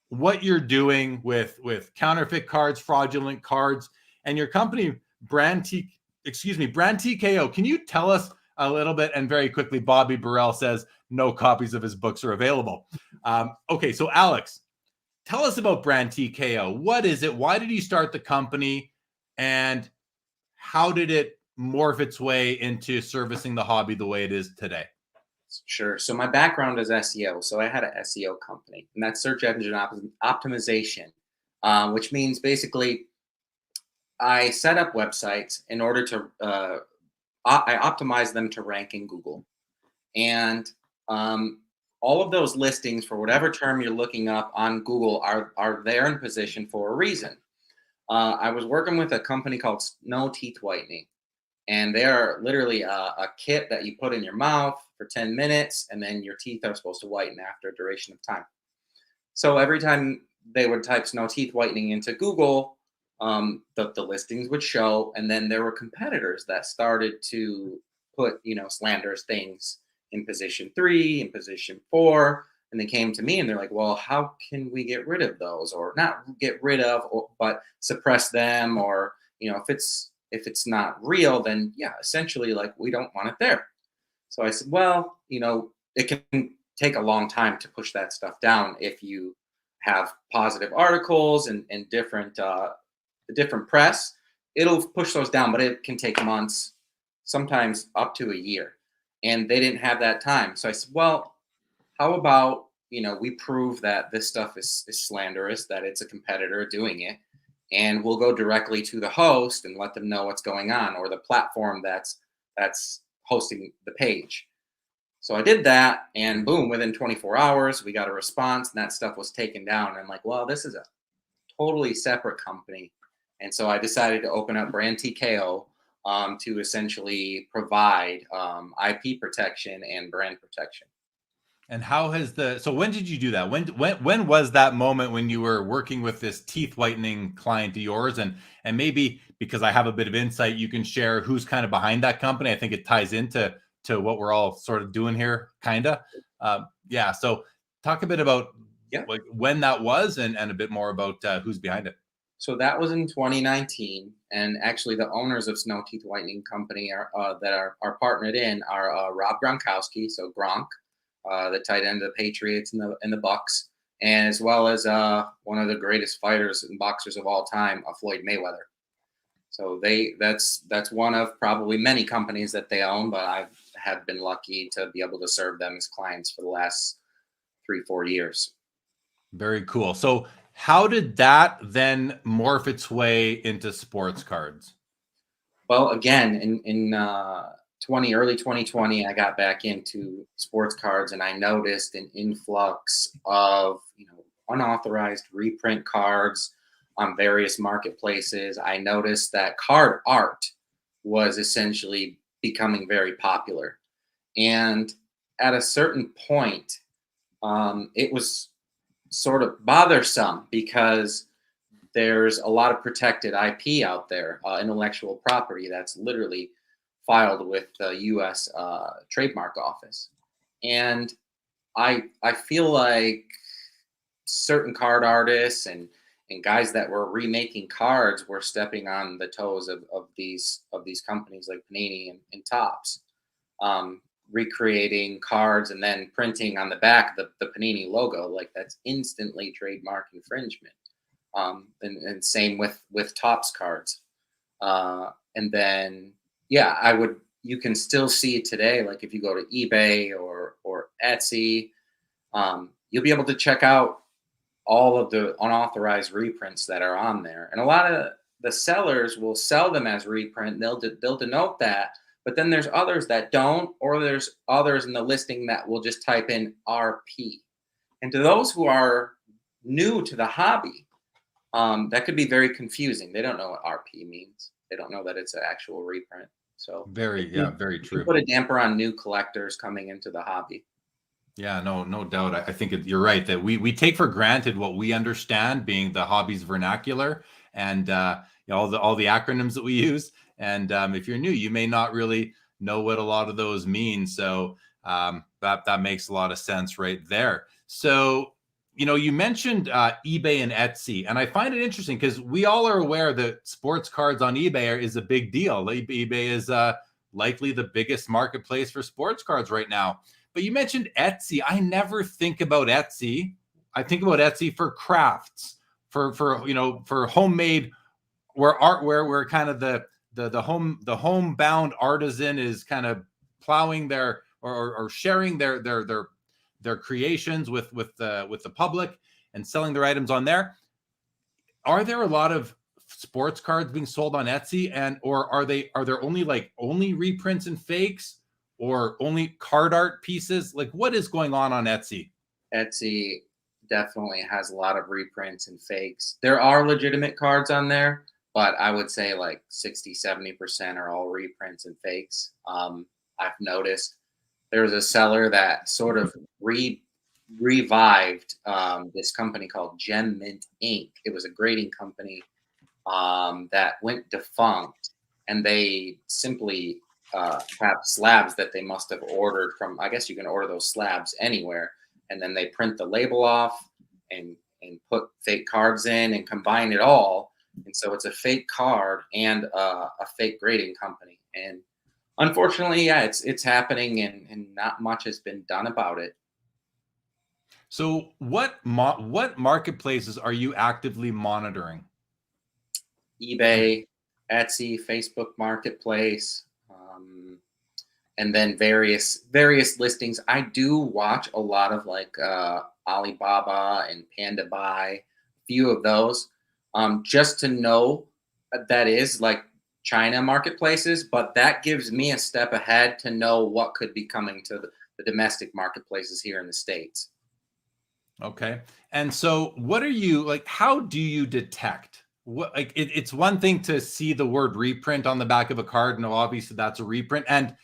[SPEAKER 2] what you're doing with counterfeit cards, fraudulent cards, and your company, Brand TKO. Can you tell us a little bit? And very quickly, Bobby Burrell says no copies of his books are available. Okay, so Alex, tell us about Brand TKO. What is it? Why did you start the company? And how did it morph its way into servicing the hobby the way it is today?
[SPEAKER 3] Sure. So my background is SEO. So I had an SEO company, and that's search engine optimization, which means basically I set up websites in order to, I optimize them to rank in Google. And all of those listings for whatever term you're looking up on Google are there in position for a reason. I was working with a company called Snow Teeth Whitening, and they are literally a kit that you put in your mouth for 10 minutes, and then your teeth are supposed to whiten after a duration of time. So every time they would type Snow Teeth Whitening into Google, the listings would show, and then there were competitors that started to put, slanderous things in position 3, in position 4, and they came to me and they're like, well, how can we get rid of those, or not get rid of, but suppress them, or if it's not real, then yeah, essentially, like, we don't want it there. So I said, well, it can take a long time to push that stuff down if you have positive articles and different press. It'll push those down, but it can take months, sometimes up to a year. And they didn't have that time. So I said, well, how about, we prove that this stuff is slanderous, that it's a competitor doing it, and we'll go directly to the host and let them know what's going on, or the platform that's hosting the page. So I did that, and boom, within 24 hours, we got a response, and that stuff was taken down. And I'm like, well, this is a totally separate company. And so I decided to open up Brand TKO to essentially provide IP protection and brand protection.
[SPEAKER 2] And how has so when did you do that? When was that moment when you were working with this teeth whitening client of yours? And maybe, because I have a bit of insight, you can share who's kind of behind that company. I think it ties into what we're all sort of doing here, kind of. Yeah. So talk a bit about like when that was, and a bit more about who's behind it.
[SPEAKER 3] So that was in 2019, and actually the owners of Snow Teeth Whitening Company that are partnered in are Rob Gronkowski, so Gronk, the tight end of the Patriots and the Bucks, and as well as one of the greatest fighters and boxers of all time, Floyd Mayweather. So that's one of probably many companies that they own, but I have been lucky to be able to serve them as clients for the last 3-4 years. Very
[SPEAKER 2] cool. So how did that then morph its way into sports cards?
[SPEAKER 3] Well, again, in early 2020, I got back into sports cards, and I noticed an influx of unauthorized reprint cards on various marketplaces. I noticed that card art was essentially becoming very popular, and at a certain point, it was sort of bothersome because there's a lot of protected IP out there, intellectual property that's literally filed with the U.S. Trademark Office. And I feel like certain card artists and guys that were remaking cards were stepping on the toes of these companies like Panini and Topps, recreating cards and then printing on the back the Panini logo. Like, that's instantly trademark infringement. And same with Topps cards. And then, yeah, you can still see it today. Like, if you go to eBay or Etsy, you'll be able to check out all of the unauthorized reprints that are on there. And a lot of the sellers will sell them as reprint. They'll denote that, but then there's others that don't, or there's others in the listing that will just type in RP. And to those who are new to the hobby, that could be very confusing. They don't know what RP means. They don't know that it's an actual reprint. So
[SPEAKER 2] very true.
[SPEAKER 3] Put a damper on new collectors coming into the hobby.
[SPEAKER 2] Yeah, no doubt. I think you're right that we take for granted what we understand, being the hobby's vernacular and all the acronyms that we use. And if you're new, you may not really know what a lot of those mean. So that makes a lot of sense right there. So, you mentioned eBay and Etsy, and I find it interesting because we all are aware that sports cards on eBay is a big deal. eBay is likely the biggest marketplace for sports cards right now. But you mentioned Etsy. I never think about Etsy. I think about Etsy for crafts, for homemade, where kind of the homebound artisan is kind of plowing their or sharing their creations with the public and selling their items on there. Are there a lot of sports cards being sold on Etsy, or are there only reprints and fakes, or only card art pieces? Like, what is going on Etsy?
[SPEAKER 3] Etsy definitely has a lot of reprints and fakes. There are legitimate cards on there, but I would say like 60-70% are all reprints and fakes. I've noticed there was a seller that sort of revived this company called Gem Mint Inc. It was a grading company that went defunct, and they simply have slabs that they must have ordered from, I guess you can order those slabs anywhere, and then they print the label off and put fake cards in and combine it all. And so it's a fake card and a fake grading company. And unfortunately, yeah, it's happening, and not much has been done about it.
[SPEAKER 2] So what marketplaces are you actively monitoring?
[SPEAKER 3] eBay, Etsy, Facebook Marketplace, and then various listings. I do watch a lot of like Alibaba and Panda Buy, a few of those, just to know that is like China marketplaces, but that gives me a step ahead to know what could be coming to the domestic marketplaces here in the States.
[SPEAKER 2] Okay. And so what are you like, how do you detect what, like, it's one thing to see the word reprint on the back of a card. No, obviously that's a reprint. And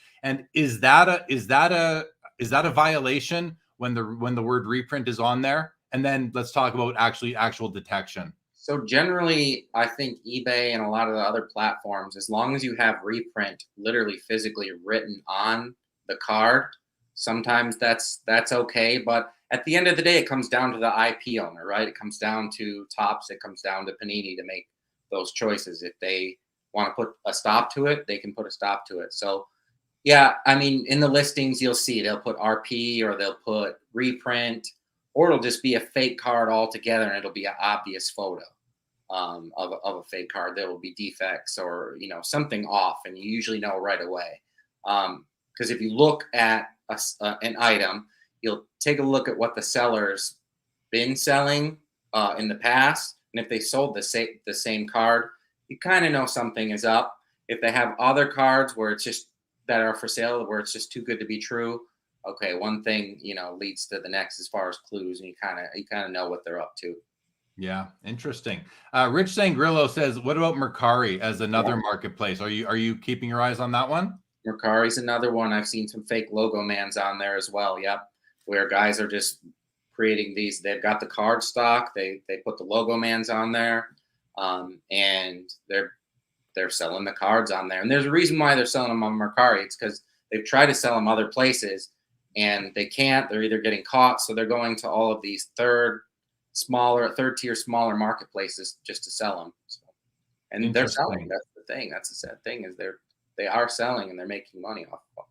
[SPEAKER 2] is that a violation when the word reprint is on there? And then let's talk about actual detection.
[SPEAKER 3] So generally, I think eBay and a lot of the other platforms, as long as you have reprint literally physically written on the card, sometimes that's okay. But at the end of the day, it comes down to the IP owner, right? It comes down to Topps. It comes down to Panini to make those choices. If they want to put a stop to it, they can put a stop to it. So, yeah, I mean, in the listings, you'll see they'll put RP or they'll put reprint, or it'll just be a fake card altogether, and it'll be an obvious photo of a fake card. There will be defects or something off, and you usually know right away. Because if you look at an item, you'll take a look at what the seller's been selling in the past, and if they sold the same card, you kind of know something is up. If they have other cards where it's just that are for sale, where it's just too good to be true, okay, one thing leads to the next as far as clues, and you kind of know what they're up to.
[SPEAKER 2] Yeah, interesting. Rich Sangrillo says, what about Mercari as another marketplace? Are you keeping your eyes on that one?
[SPEAKER 3] Mercari's another one. I've seen some fake logo mans on there as well. Yep. Where guys are just creating these. They've got the card stock. They put the logo mans on there. and they're selling the cards on there. And there's a reason why they're selling them on Mercari. It's because they've tried to sell them other places and they can't. They're either getting caught, so they're going to all of these third tier smaller marketplaces just to sell them. So, and they're selling. That's the thing. That's the sad thing, is they are selling and they're making money off of them.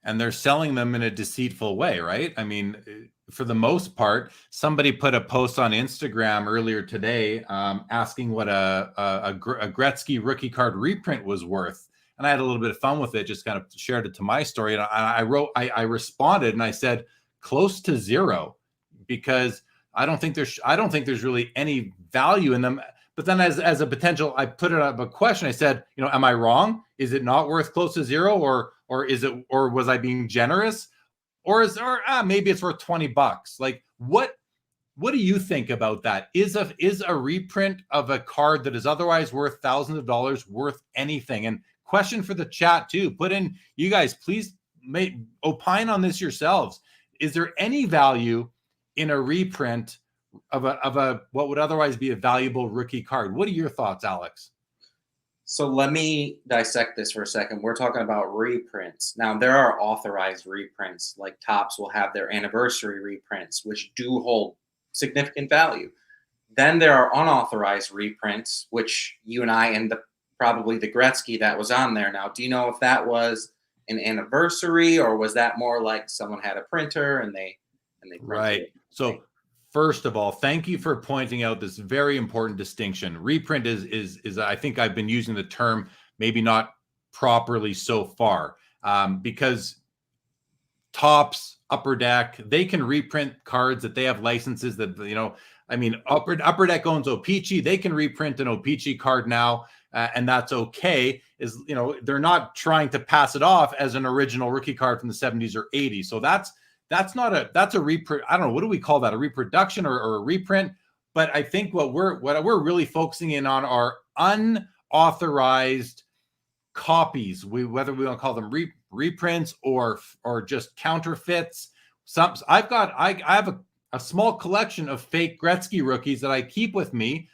[SPEAKER 2] And they're selling them in a deceitful way, right? I mean, for the most part, somebody put a post on Instagram earlier today asking what a Gretzky rookie card reprint was worth. And I had a little bit of fun with it, just kind of shared it to my story. And I responded and I said, close to zero, because I don't think there's really any value in them. But then as a potential, I put it up a question. I said, am I wrong? Is it not worth close to zero, or is it, or was I being generous, or maybe it's worth $20? Like, what do you think about that? Is a reprint of a card that is otherwise worth thousands of dollars worth anything? And question for the chat too. Put in, you guys, please opine on this yourselves. Is there any value in a reprint of a what would otherwise be a valuable rookie card? What are your thoughts, Alex?
[SPEAKER 3] So let me dissect this for a second. We're talking about reprints. Now, there are authorized reprints, like Topps will have their anniversary reprints, which do hold significant value. Then there are unauthorized reprints, which you and I, and probably the Gretzky that was on there. Now, do you know if that was an anniversary, or was that more like someone had a printer and they printed
[SPEAKER 2] right
[SPEAKER 3] it?
[SPEAKER 2] So first of all, thank you for pointing out this very important distinction. Reprint is I think I've been using the term maybe not properly so far, because Topps, Upper Deck, they can reprint cards that they have licenses that, I mean, Upper Deck owns O-Pee-Chee. They can reprint an O-Pee-Chee card now, and that's okay. They're not trying to pass it off as an original rookie card from the 70s or 80s. So that's a reprint. I don't know, what do we call that? A reproduction or a reprint? But I think what we're really focusing in on are unauthorized copies. Whether we want to call them reprints or just counterfeits. I have a small collection of fake Gretzky rookies that I keep with me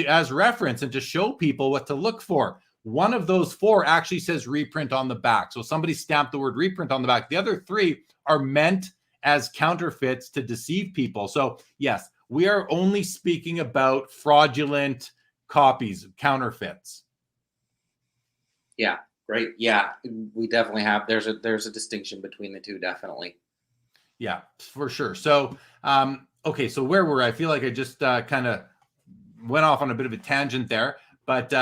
[SPEAKER 2] as reference and to show people what to look for. One of those 4 actually says reprint on the back. So somebody stamped the word reprint on the back. The other 3 are meant as counterfeits to deceive people. So yes, we are only speaking about fraudulent copies, counterfeits.
[SPEAKER 3] Yeah, great. Yeah, we definitely have. There's a distinction between the two, definitely.
[SPEAKER 2] Yeah, for sure. So, okay, so where were I? feel like I just kind of went off on a bit of a tangent there. But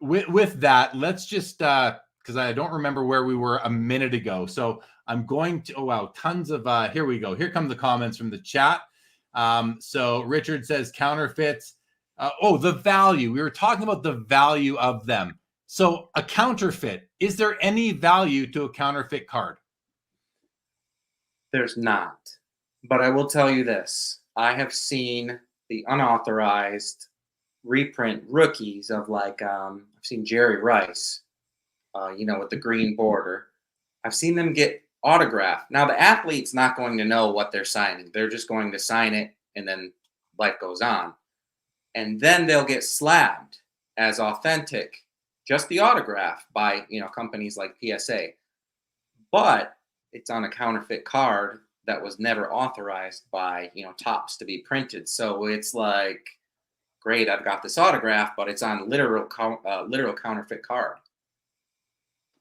[SPEAKER 2] with that, let's just, because I don't remember where we were a minute ago. So I'm going to, oh, wow, tons of, here we go. Here come the comments from the chat. So Richard says counterfeits. The value. We were talking about the value of them. So a counterfeit, is there any value to a counterfeit card?
[SPEAKER 3] There's not. But I will tell you this. I have seen the unauthorized reprint rookies of I've seen Jerry Rice, with the green border. I've seen them get autographed. Now, the athlete's not going to know what they're signing. They're just going to sign it, and then life goes on. And then they'll get slabbed as authentic, just the autograph by, companies like PSA. But it's on a counterfeit card that was never authorized by, Topps to be printed. So it's like, great, I've got this autograph, but it's on literal counterfeit card.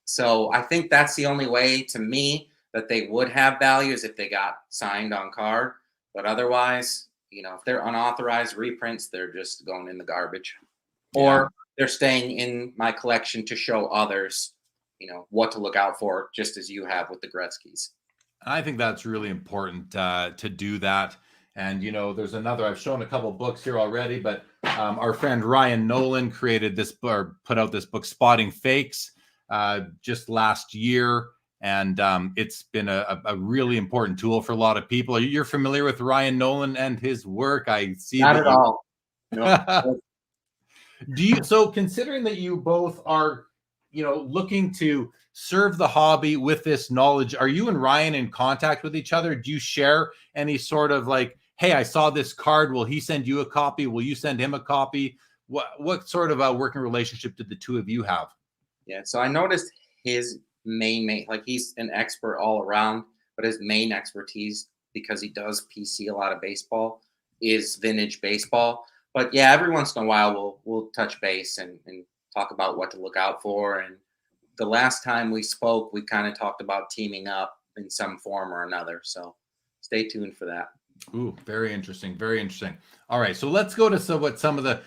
[SPEAKER 3] So I think that's the only way, to me, that they would have value, is if they got signed on card. But otherwise, if they're unauthorized reprints, they're just going in the garbage. Yeah. Or they're staying in my collection to show others, what to look out for, just as you have with the Gretzkys.
[SPEAKER 2] I think that's really important to do that. And, there's another, I've shown a couple books here already, but our friend Ryan Nolan created this book, or put out this book, Spotting Fakes, just last year. And it's been a really important tool for a lot of people. You're familiar with Ryan Nolan and his work? I see.
[SPEAKER 3] Not at all. No.
[SPEAKER 2] So considering that you both are, looking to serve the hobby with this knowledge, are you and Ryan in contact with each other? Do you share any sort of hey, I saw this card. Will he send you a copy? Will you send him a copy? what sort of a working relationship did the two of you have?
[SPEAKER 3] Yeah, so I noticed his main like he's an expert all around, but his main expertise, because he does PC a lot of baseball, is vintage baseball. But yeah, every once in a while we'll touch base and talk about what to look out for. And the last time we spoke, we kind of talked about teaming up in some form or another. So stay tuned for that.
[SPEAKER 2] Ooh, very interesting. Very interesting. All right. So let's go to what some of the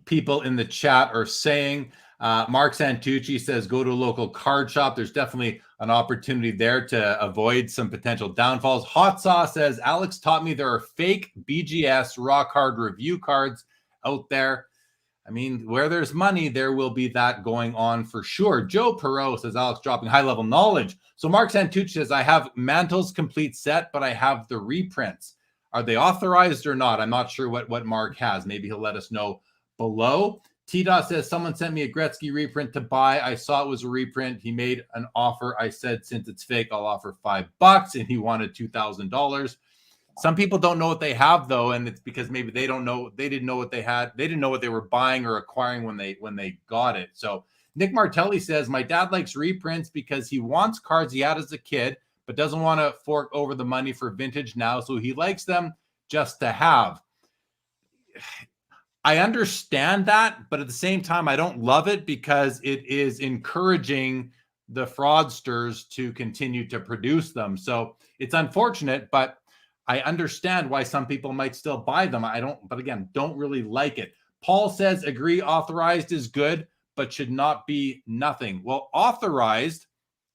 [SPEAKER 2] people in the chat are saying. Mark Santucci says, go to a local card shop. There's definitely an opportunity there to avoid some potential downfalls. Hot Sauce says, Alex taught me there are fake BGS raw card review cards out there. I mean, where there's money, there will be that going on for sure. Joe Perot says, Alex dropping high-level knowledge. So Mark Santucci says, I have Mantle's complete set, but I have the reprints. Are they authorized or not? I'm not sure what Mark has. Maybe he'll let us know below. T-Dot says, someone sent me a Gretzky reprint to buy. I saw it was a reprint. He made an offer. I said, since it's fake, I'll offer $5, and he wanted $2,000. Some people don't know what they have, though, and it's because maybe they don't know. They didn't know what they had. They didn't know what they were buying or acquiring when they got it. So Nick Martelli says, my dad likes reprints because he wants cards he had as a kid, but doesn't want to fork over the money for vintage now. So he likes them just to have. I understand that, but at the same time, I don't love it because it is encouraging the fraudsters to continue to produce them. So it's unfortunate, but I understand why some people might still buy them. But again, don't really like it. Paul says, agree, authorized is good, but should not be nothing. Well, authorized,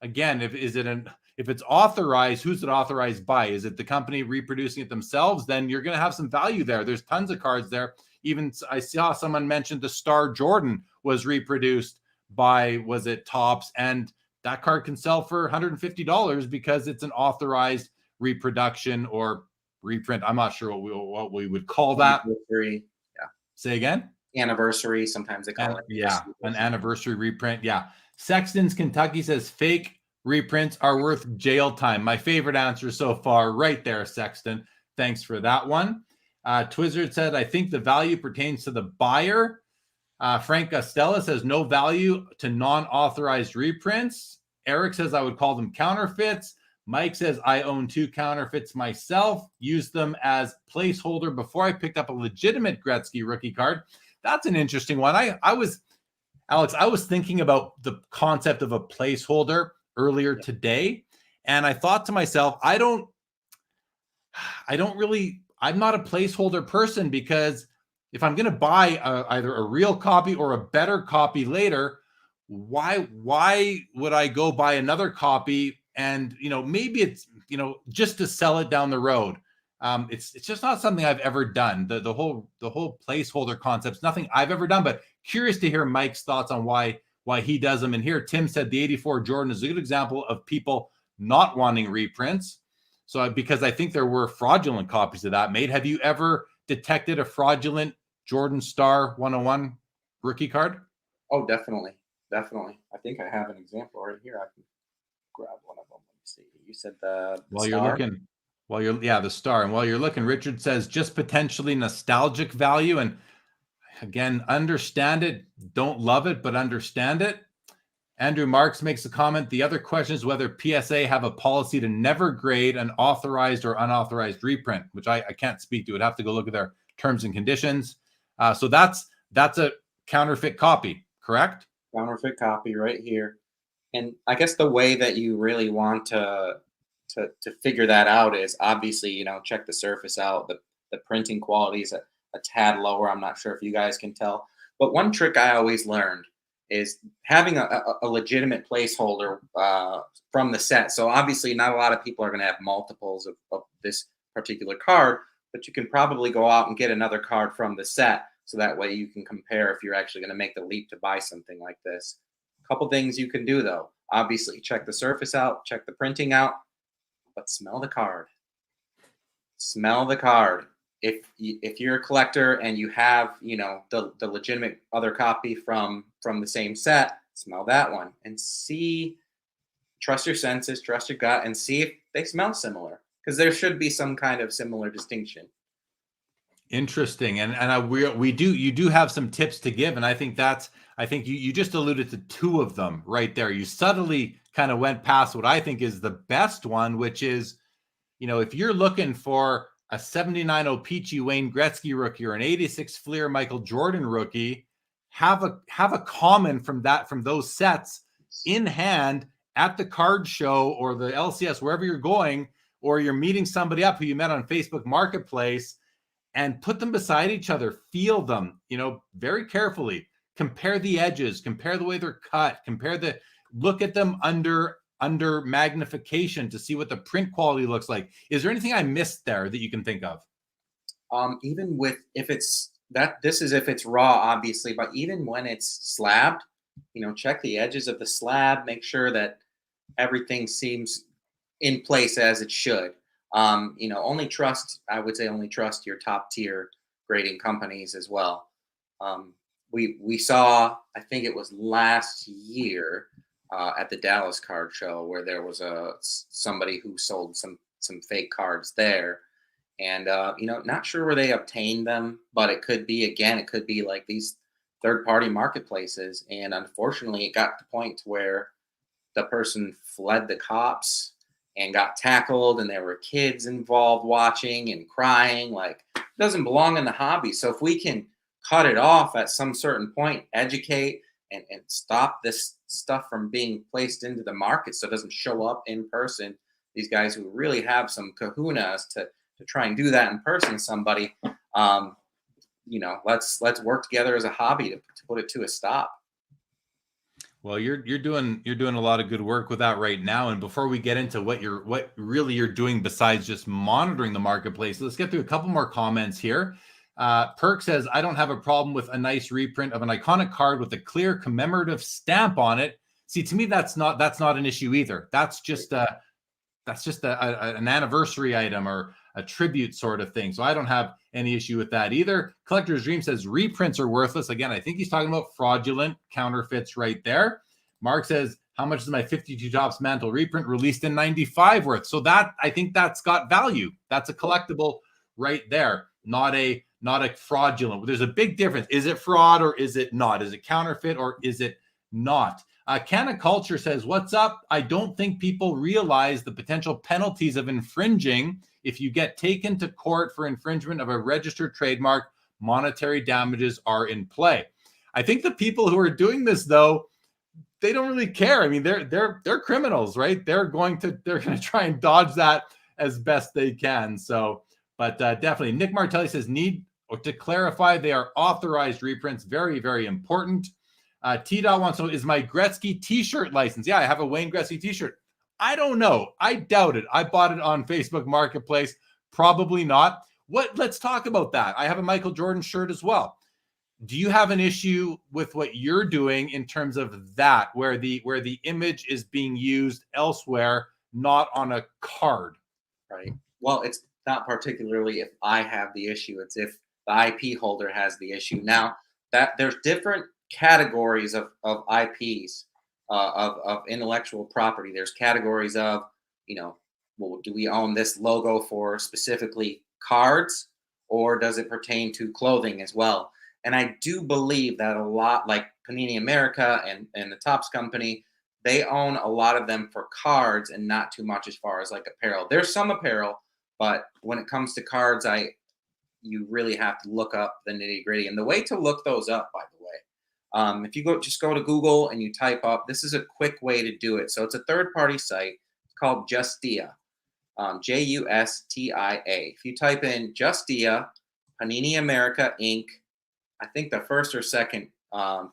[SPEAKER 2] again, if it's authorized, who's it authorized by? Is it the company reproducing it themselves? Then you're going to have some value there. There's tons of cards there. Even I saw someone mentioned the Star Jordan was reproduced by, was it Topps? And that card can sell for $150 because it's an authorized reproduction or reprint. I'm not sure what we would call that.
[SPEAKER 3] Anniversary. Yeah.
[SPEAKER 2] Say again?
[SPEAKER 3] Anniversary. Sometimes they call it.
[SPEAKER 2] Yeah, an anniversary reprint. Yeah. Sexton's Kentucky says fake reprints are worth jail time. My favorite answer so far right there, Sexton. Thanks for that one. Twizzard said, I think the value pertains to the buyer. Frank Costello says no value to non-authorized reprints. Eric says I would call them counterfeits. Mike says I own 2 counterfeits myself. Used them as placeholder before I picked up a legitimate Gretzky rookie card. That's an interesting one. Alex, I was thinking about the concept of a placeholder earlier today, and I thought to myself, I'm not a placeholder person, because if I'm going to buy either a real copy or a better copy later, why would I go buy another copy? And, maybe it's, just to sell it down the road. It's just not something I've ever done. The whole placeholder concept's nothing I've ever done, but curious to hear Mike's thoughts on why he does them. And here, Tim said the 84 Jordan is a good example of people not wanting reprints. So, because I think there were fraudulent copies of that made. Have you ever detected a fraudulent Jordan Star 101 rookie card?
[SPEAKER 3] Oh, definitely. Definitely. I think I have an example right here. I can grab one of them. Let me see. You said the Star?
[SPEAKER 2] The Star. And while you're looking, Richard says just potentially nostalgic value. And again, understand it. Don't love it, but understand it. Andrew Marks makes a comment. The other question is whether PSA have a policy to never grade an authorized or unauthorized reprint, which I can't speak to. I'd have to go look at their terms and conditions. So that's a counterfeit copy, correct?
[SPEAKER 3] Counterfeit copy right here. And I guess the way that you really want to figure that out is obviously, check the surface out. The printing quality is a tad lower. I'm not sure if you guys can tell. But one trick I always learned is having a legitimate placeholder from the set. So obviously not a lot of people are going to have multiples of this particular card, but you can probably go out and get another card from the set. So that way you can compare if you're actually going to make the leap to buy something like this. A couple things you can do, though. Obviously, check the surface out, check the printing out, but smell the card. Smell the card. If you're a collector and you have, the legitimate other copy from the same set, smell that one and see, trust your senses, trust your gut, and see if they smell similar, because there should be some kind of similar distinction.
[SPEAKER 2] Interesting. And you do have some tips to give. And I think you just alluded to two of them right there. You subtly kind of went past what I think is the best one, which is, if you're looking for a 79 O-Pee-Chee Wayne Gretzky rookie or an 86 Fleer Michael Jordan rookie, have a common from those sets in hand at the card show or the LCS, wherever you're going, or you're meeting somebody up who you met on Facebook Marketplace, and put them beside each other, feel them, very carefully, compare the edges, compare the way they're cut, look at them under magnification to see what the print quality looks like. Is there anything I missed there that you can think of?
[SPEAKER 3] Even with, if it's raw, obviously, but even when it's slabbed, check the edges of the slab, make sure that everything seems in place as it should. Only trust your top tier grading companies as well. We saw, I think it was last year, at the Dallas card show, where there was somebody who sold some fake cards there, and not sure where they obtained them, but it could be like these third-party marketplaces. And unfortunately, it got to the point where the person fled the cops and got tackled, and there were kids involved watching and crying. Like, it doesn't belong in the hobby. So if we can cut it off at some certain point, educate and stop this stuff from being placed into the market so it doesn't show up in person, these guys who really have some kahunas to try and do that in person to somebody, let's work together as a hobby to put it to a stop.
[SPEAKER 2] Well, you're doing a lot of good work with that right now. And before we get into what you're doing besides just monitoring the marketplace, let's get through a couple more comments here. Perk says, I don't have a problem with a nice reprint of an iconic card with a clear commemorative stamp on it. See, to me, that's not an issue either. That's just an anniversary item or a tribute sort of thing. So I don't have any issue with that either. Collector's Dream says reprints are worthless. Again, I think he's talking about fraudulent counterfeits right there. Mark says, how much is my 52 Topps Mantle reprint released in 95 worth? So I think that's got value. That's a collectible right there, not a fraudulent. There's a big difference. Is it fraud or is it not? Is it counterfeit or is it not? Canna Culture says, what's up? I don't think people realize the potential penalties of infringing. If you get taken to court for infringement of a registered trademark, monetary damages are in play. I think the people who are doing this, though, they don't really care. I mean, they're criminals, right? They're going to try and dodge that as best they can. So, but definitely, Nick Martelli says, to clarify, they are authorized reprints. Very, very important. T-Dot wants to know, is my Gretzky t-shirt license? Yeah, I have a Wayne Gretzky t-shirt. I don't know. I doubt it. I bought it on Facebook Marketplace. Probably not. Let's talk about that. I have a Michael Jordan shirt as well. Do you have an issue with what you're doing in terms of that, where the image is being used elsewhere, not on a card?
[SPEAKER 3] Right. Well, it's not particularly if I have the issue. It's if the IP holder has the issue. Now, that there's different categories of IPs, of intellectual property. There's categories of, well, do we own this logo for specifically cards, or does it pertain to clothing as well? And I do believe that a lot, like Panini America and the Topps company, they own a lot of them for cards and not too much as far as like apparel. There's some apparel, but when it comes to cards, you really have to look up the nitty gritty. And the way to look those up, by the way, if you go to Google and you type up, this is a quick way to do it. So it's a third-party site. It's called Justia, Justia. If you type in Justia, Panini America Inc., I think the first or second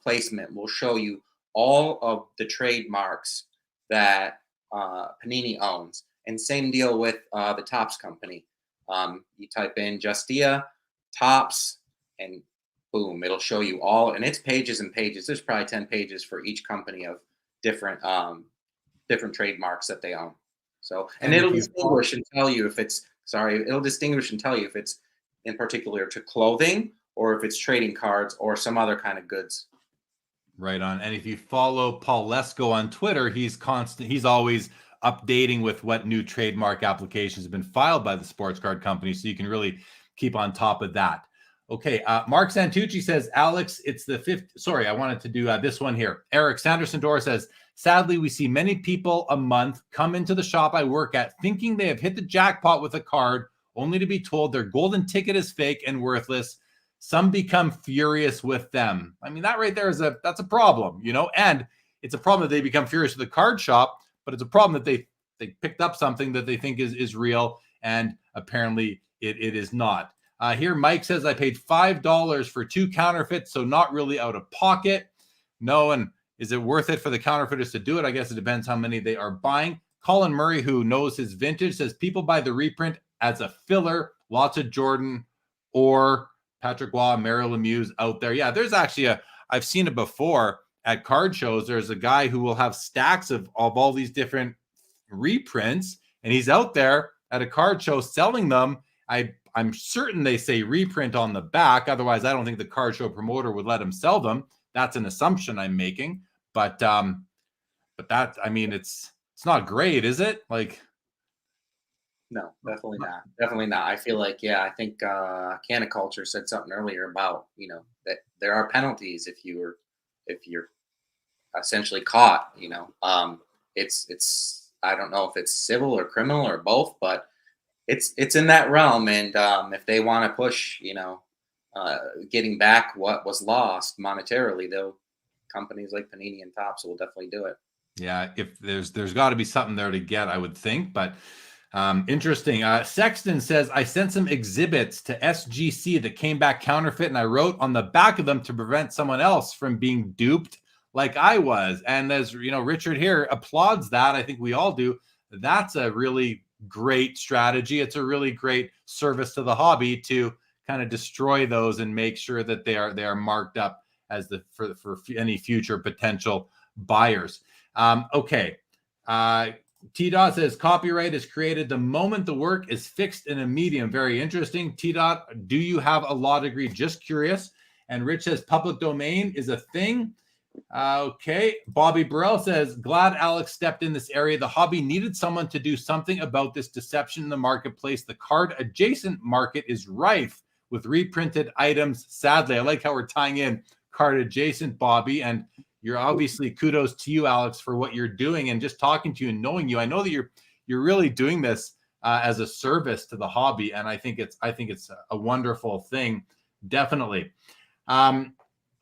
[SPEAKER 3] placement will show you all of the trademarks that Panini owns. And same deal with the Topps company. You type in Justia, Topps, and boom, it'll show you all. And it's pages and pages. There's probably 10 pages for each company of different trademarks that they own. So, and it'll distinguish and tell you if it's in particular to clothing, or if it's trading cards or some other kind of goods.
[SPEAKER 2] Right on. And if you follow Paul Lesko on Twitter, he's always updating with what new trademark applications have been filed by the sports card company. So you can really keep on top of that. Okay, Mark Santucci says, Alex, it's the fifth. Sorry, I wanted to do this one here. Eric Sanderson Dora says, sadly, we see many people a month come into the shop I work at thinking they have hit the jackpot with a card, only to be told their golden ticket is fake and worthless. Some become furious with them. I mean, that right there that's a problem, you know, and it's a problem that they become furious with the card shop, but it's a problem that they picked up something that they think is real, and apparently it is not. Here, Mike says, I paid $5 for 2 counterfeits, so not really out of pocket. No, and is it worth it for the counterfeiters to do it? I guess it depends how many they are buying. Colin Murray, who knows his vintage, says people buy the reprint as a filler. Lots of Jordan or Patrick Waugh, Mario Lemieux out there. Yeah, there's actually I've seen it before at card shows. There's a guy who will have stacks of all these different reprints, and he's out there at a card show selling them. I'm certain they say reprint on the back. Otherwise, I don't think the card show promoter would let him sell them. That's an assumption I'm making. But that, I mean, it's not great, is it? Like,
[SPEAKER 3] no, definitely not. Definitely not. I feel like, yeah, I think Canna Culture said something earlier about, you know, that there are penalties if you're essentially caught. You know, it's I don't know if it's civil or criminal or both, but it's in that realm. And if they want to push, you know, getting back what was lost monetarily, though, companies like Panini and Topps will definitely do it.
[SPEAKER 2] Yeah, if there's got to be something there to get, I would think. But interesting. Sexton says, I sent some exhibits to SGC that came back counterfeit, and I wrote on the back of them to prevent someone else from being duped like I was. And as you know, Richard here applauds that. I think we all do. That's a really great strategy. It's a really great service to the hobby to kind of destroy those and make sure that they are marked up as for any future potential buyers. Okay. T-Dot says copyright is created the moment the work is fixed in a medium. Very interesting. T-Dot, do you have a law degree? Just curious. And Rich says public domain is a thing. Okay. Bobby Burrell says, glad Alex stepped in this area. The hobby needed someone to do something about this deception in the marketplace. The card adjacent market is rife with reprinted items. Sadly, I like how we're tying in card adjacent, Bobby, and you're obviously kudos to you, Alex, for what you're doing and just talking to you and knowing you. I know that you're really doing this as a service to the hobby, and I think it's a wonderful thing, definitely.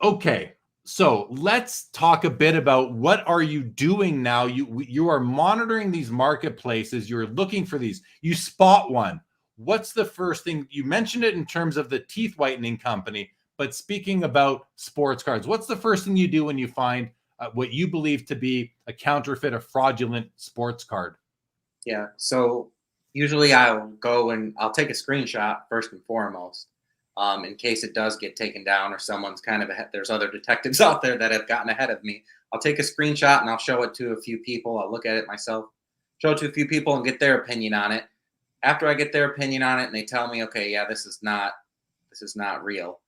[SPEAKER 2] Okay. So let's talk a bit about what are you doing now? You are monitoring these marketplaces. You're looking for these. You spot one. What's the first thing? You mentioned it in terms of the teeth whitening company, but speaking about sports cards, what's the first thing you do when you find what you believe to be a counterfeit, a fraudulent sports card?
[SPEAKER 3] Yeah. So usually I'll go and I'll take a screenshot first and foremost. In case it does get taken down or someone's kind of ahead. There's other detectives out there that have gotten ahead of me. I'll take a screenshot and I'll show it to a few people. I'll look at it myself, show it to a few people and get their opinion on it. After I get their opinion on it and they tell me, okay, yeah, this is not real.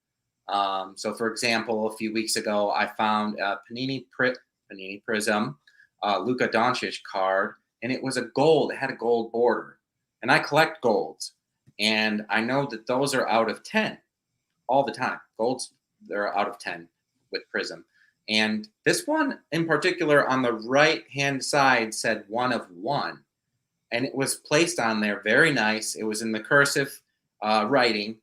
[SPEAKER 3] So for example, a few weeks ago, I found a Panini Prism, Luka Doncic card, and it was a gold. It had a gold border, and I collect golds. And I know that those are out of 10 all the time. Golds, they're out of 10 with Prism. And this one in particular on the right-hand side said 1 of 1. And it was placed on there very nice. It was in the cursive writing.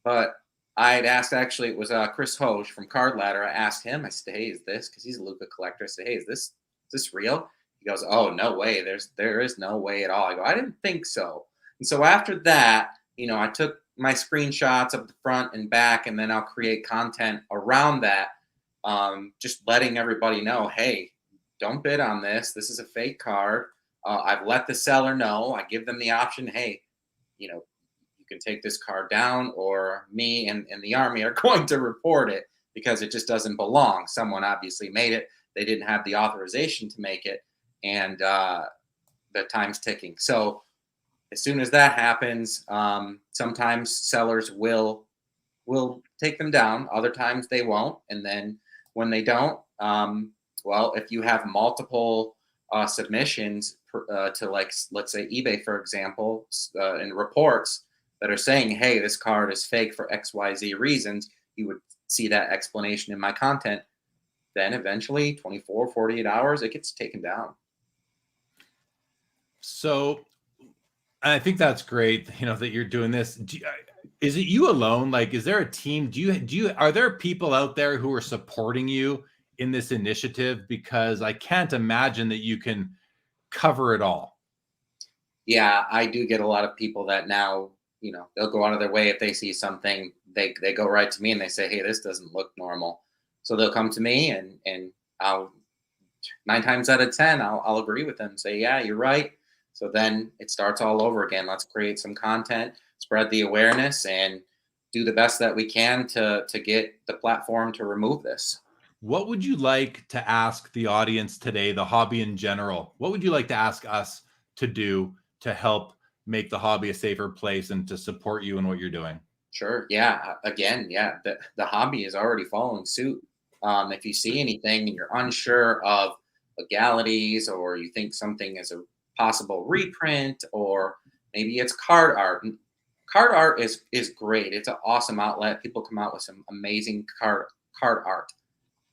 [SPEAKER 3] But I had asked, actually, it was Chris Hoge from Card Ladder. I asked him, I said, hey, is this, because he's a Luka collector. I said, hey, is this real? He goes, oh, no way. There is no way at all. I go, I didn't think so. And so after that, you know, I took my screenshots of the front and back, and then I'll create content around that, just letting everybody know, hey, don't bid on this. This is a fake card. I've let the seller know. I give them the option, hey, you know, you can take this card down, or me and the Army are going to report it because it just doesn't belong. Someone obviously made it. They didn't have the authorization to make it, and the time's ticking. So as soon as that happens, sometimes sellers will take them down. Other times they won't. And then when they don't, well, if you have multiple submissions to, like, let's say eBay, for example, in reports, that are saying, hey, this card is fake for XYZ reasons, you would see that explanation in my content. Then eventually 24, 48 hours, it gets taken down.
[SPEAKER 2] So I think that's great, that you're doing this. Is it you alone? Like, is there a team? Are there people out there who are supporting you in this initiative? Because I can't imagine that you can cover it all.
[SPEAKER 3] Yeah, I do get a lot of people that now, they'll go out of their way if they see something, they go right to me and they say, hey, this doesn't look normal. So they'll come to me and I'll 9 times out of 10, I'll agree with them and say, yeah, you're right. So then it starts all over again. Let's create some content, spread the awareness, and do the best that we can to get the platform to remove this.
[SPEAKER 2] What would you like to ask the audience today, the hobby in general? What would you like to ask us to do to help make the hobby a safer place and to support you in what you're doing?
[SPEAKER 3] Sure. Yeah. Again, yeah, the hobby is already following suit. If you see anything and you're unsure of legalities, or you think something is a possible reprint, or maybe it's card art. Card art is great. It's an awesome outlet. People come out with some amazing card art.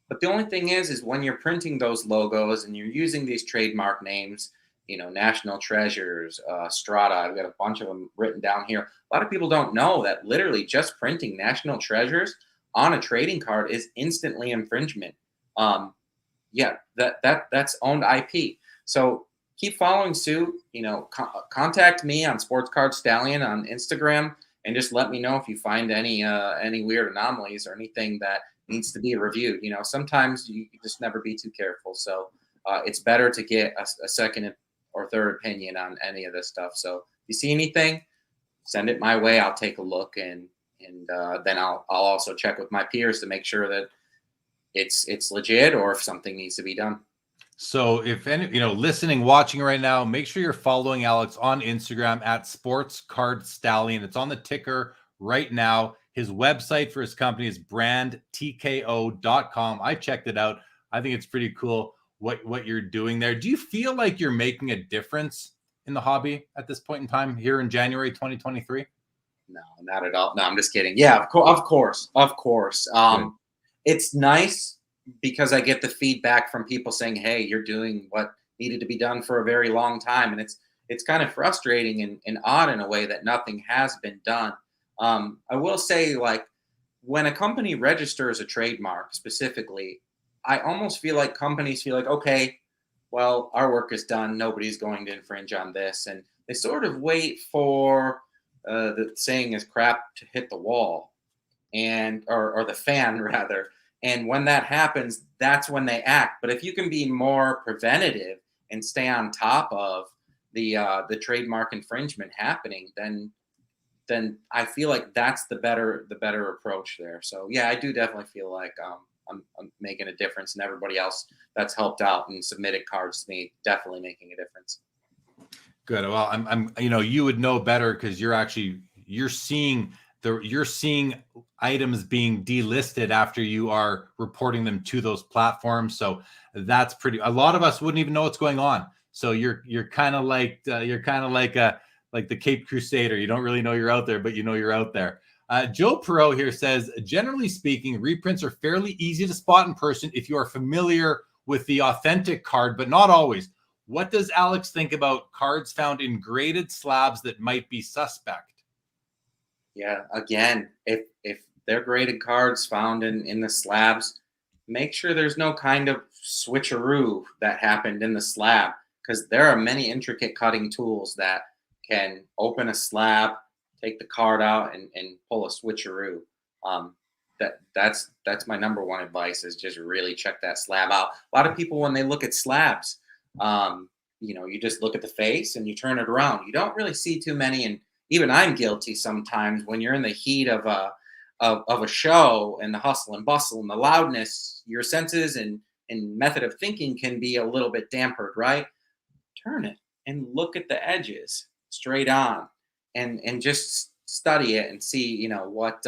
[SPEAKER 3] But the only thing is when you're printing those logos and you're using these trademark names, National Treasures, Strata, I've got a bunch of them written down here. A lot of people don't know that literally just printing National Treasures on a trading card is instantly infringement. Yeah, that's owned IP. So keep following suit. Contact me on Sports Card Stallion on Instagram and just let me know if you find any weird anomalies or anything that needs to be reviewed. Sometimes you just never be too careful. So it's better to get a second or third opinion on any of this stuff. So if you see anything, send it my way. I'll take a look and then I'll also check with my peers to make sure that it's legit or if something needs to be done.
[SPEAKER 2] So if any, listening, watching right now, make sure you're following Alex on Instagram at Sports Card Stallion. It's on the ticker right now. His website for his company is brandtko.com. I checked it out. I think it's pretty cool what you're doing there. Do you feel like you're making a difference in the hobby at this point in time here in January 2023?
[SPEAKER 3] No, not at all. No, I'm just kidding. Yeah, of course. It's nice because I get the feedback from people saying, hey, you're doing what needed to be done for a very long time. And it's kind of frustrating and odd in a way that nothing has been done. I will say, like, when a company registers a trademark specifically, I almost feel like companies feel like, okay, well, our work is done. Nobody's going to infringe on this. And they sort of wait for the saying is crap to hit the wall or the fan rather. And when that happens, that's when they act. But if you can be more preventative and stay on top of the trademark infringement happening, then I feel like that's the better approach there. So yeah, I do definitely feel like I'm making a difference, and everybody else that's helped out and submitted cards to me definitely making a difference.
[SPEAKER 2] Good. Well, I'm you would know better because you're seeing items being delisted after you are reporting them to those platforms. So that's a lot of us wouldn't even know what's going on. So you're kind of like the Cape Crusader. You don't really know you're out there, but you're out there. Joe Perot here says, generally speaking, reprints are fairly easy to spot in person if you are familiar with the authentic card, but not always. What does Alex think about cards found in graded slabs that might be suspect?
[SPEAKER 3] Yeah, again, if they're graded cards found in the slabs, make sure there's no kind of switcheroo that happened in the slab, because there are many intricate cutting tools that can open a slab, take the card out, and pull a switcheroo. That's my number one advice, is just really check that slab out. A lot of people, when they look at slabs, you just look at the face and you turn it around. You don't really see too many, and even I'm guilty sometimes when you're in the heat of a show and the hustle and bustle and the loudness, your senses and method of thinking can be a little bit dampered, right? Turn it and look at the edges straight on and just study it and see, what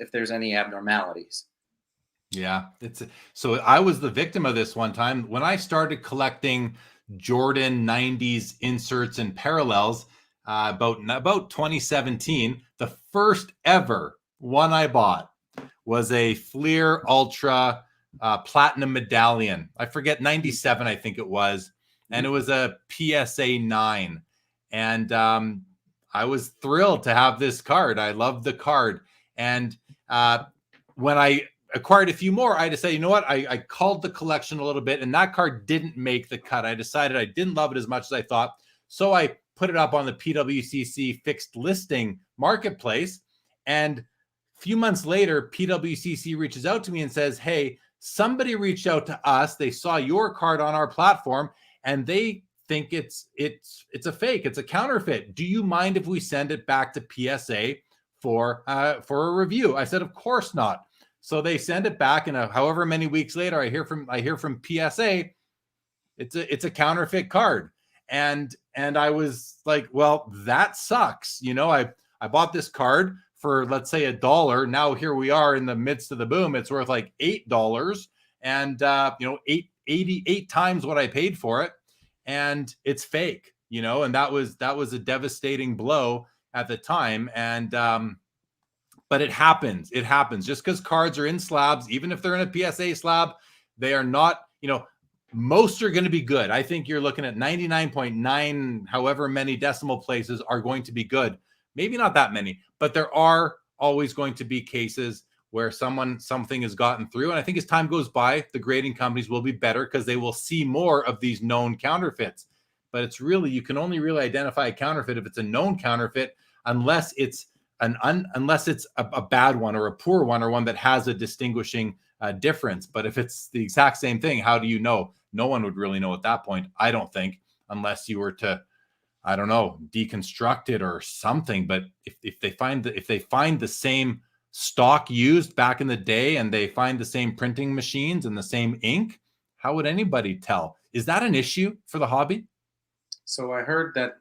[SPEAKER 3] if there's any abnormalities.
[SPEAKER 2] Yeah, so I was the victim of this one time when I started collecting Jordan 90s inserts and parallels. about 2017. The first ever one I bought was a Fleer Ultra Platinum Medallion. I forget, 97, I think it was. And it was a PSA 9. And I was thrilled to have this card. I loved the card. And when I acquired a few more, I decided, you know what? I culled the collection a little bit, and that card didn't make the cut. I decided I didn't love it as much as I thought. So I put it up on the PWCC fixed listing marketplace. And a few months later, PWCC reaches out to me and says, hey, somebody reached out to us. They saw your card on our platform, and they think it's a fake. It's a counterfeit. Do you mind if we send it back to PSA for a review? I said, of course not. So they send it back, and however many weeks later, I hear from PSA, it's a counterfeit card. And I was like, well, that sucks. You know, I bought this card for, let's say, $1. Now here we are in the midst of the boom. It's worth like $8, and 88 times what I paid for it, and it's fake. You know, and that was a devastating blow at the time. And but it happens. It happens. Just because cards are in slabs, even if they're in a PSA slab, they are not. You know, most are going to be good. I think you're looking at 99.9, however many decimal places are going to be good. Maybe not that many, but there are always going to be cases where something has gotten through. And I think as time goes by, the grading companies will be better because they will see more of these known counterfeits. But it's really, you can only really identify a counterfeit if it's a known counterfeit, unless it's a bad one or a poor one, or one that has a distinguishing difference. But if it's the exact same thing, how do you know? No one would really know at that point, I don't think, unless you were to, I don't know, deconstruct it or something. But if they find the same stock used back in the day, and they find the same printing machines and the same ink, how would anybody tell? Is that an issue for the hobby?
[SPEAKER 3] So I heard that,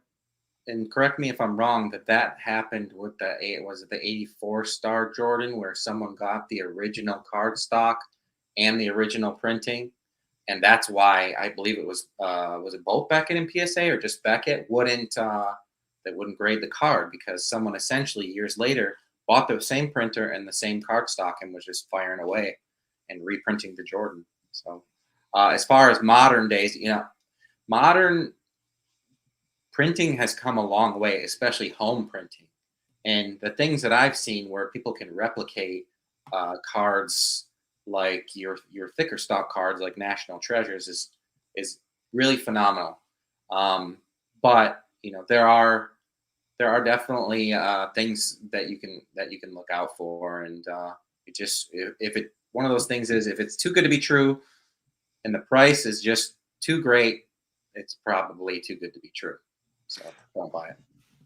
[SPEAKER 3] and correct me if I'm wrong, that happened with the 84 Star Jordan, where someone got the original card stock and the original printing, and that's why I believe it was it both Beckett and PSA, or just Beckett wouldn't grade the card, because someone essentially years later bought the same printer and the same card stock and was just firing away and reprinting the Jordan. So as far as modern days, modern printing has come a long way, especially home printing. And the things that I've seen where people can replicate cards like your thicker stock cards like National Treasures is really phenomenal. But there are definitely things that you can look out for, and one of those things is, if it's too good to be true and the price is just too great, it's probably too good to be true. So don't buy it.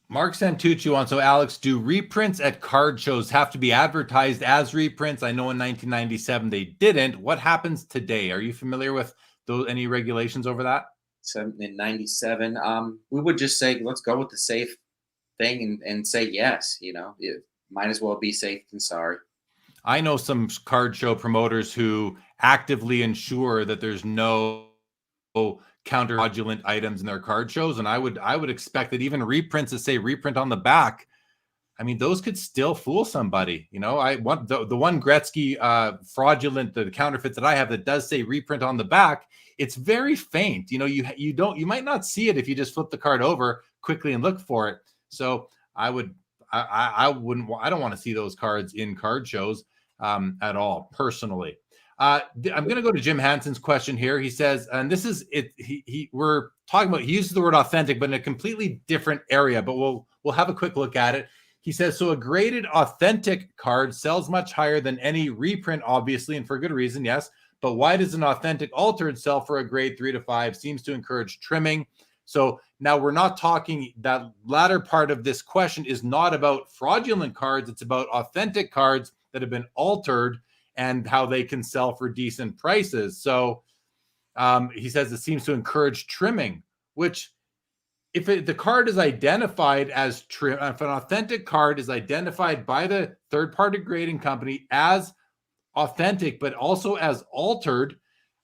[SPEAKER 2] Mark Santucci wants, so Alex, do reprints at card shows have to be advertised as reprints? I know in 1997 they didn't. What happens today? Are you familiar with any regulations over that?
[SPEAKER 3] So in 97, we would just say, let's go with the safe thing and say yes. It might as well be safe than sorry.
[SPEAKER 2] I know some card show promoters who actively ensure that there's no fraudulent items in their card shows, and I would expect that even reprints that say reprint on the back, I mean, those could still fool somebody. I want the one Gretzky fraudulent, the counterfeit that I have that does say reprint on the back. It's very faint. You might not see it if you just flip the card over quickly and look for it. So I don't want to see those cards in card shows at all, personally. I'm going to go to Jim Hanson's question here. He says, and this is it. We're talking about, he uses the word authentic, but in a completely different area. But we'll have a quick look at it. He says, so a graded authentic card sells much higher than any reprint, obviously, and for good reason, yes. But why does an authentic altered sell for a grade 3 to 5? Seems to encourage trimming. So now we're not talking, that latter part of this question is not about fraudulent cards. It's about authentic cards that have been altered and how they can sell for decent prices. So he says it seems to encourage trimming, which if the card is identified as trim, if an authentic card is identified by the third-party grading company as authentic, but also as altered,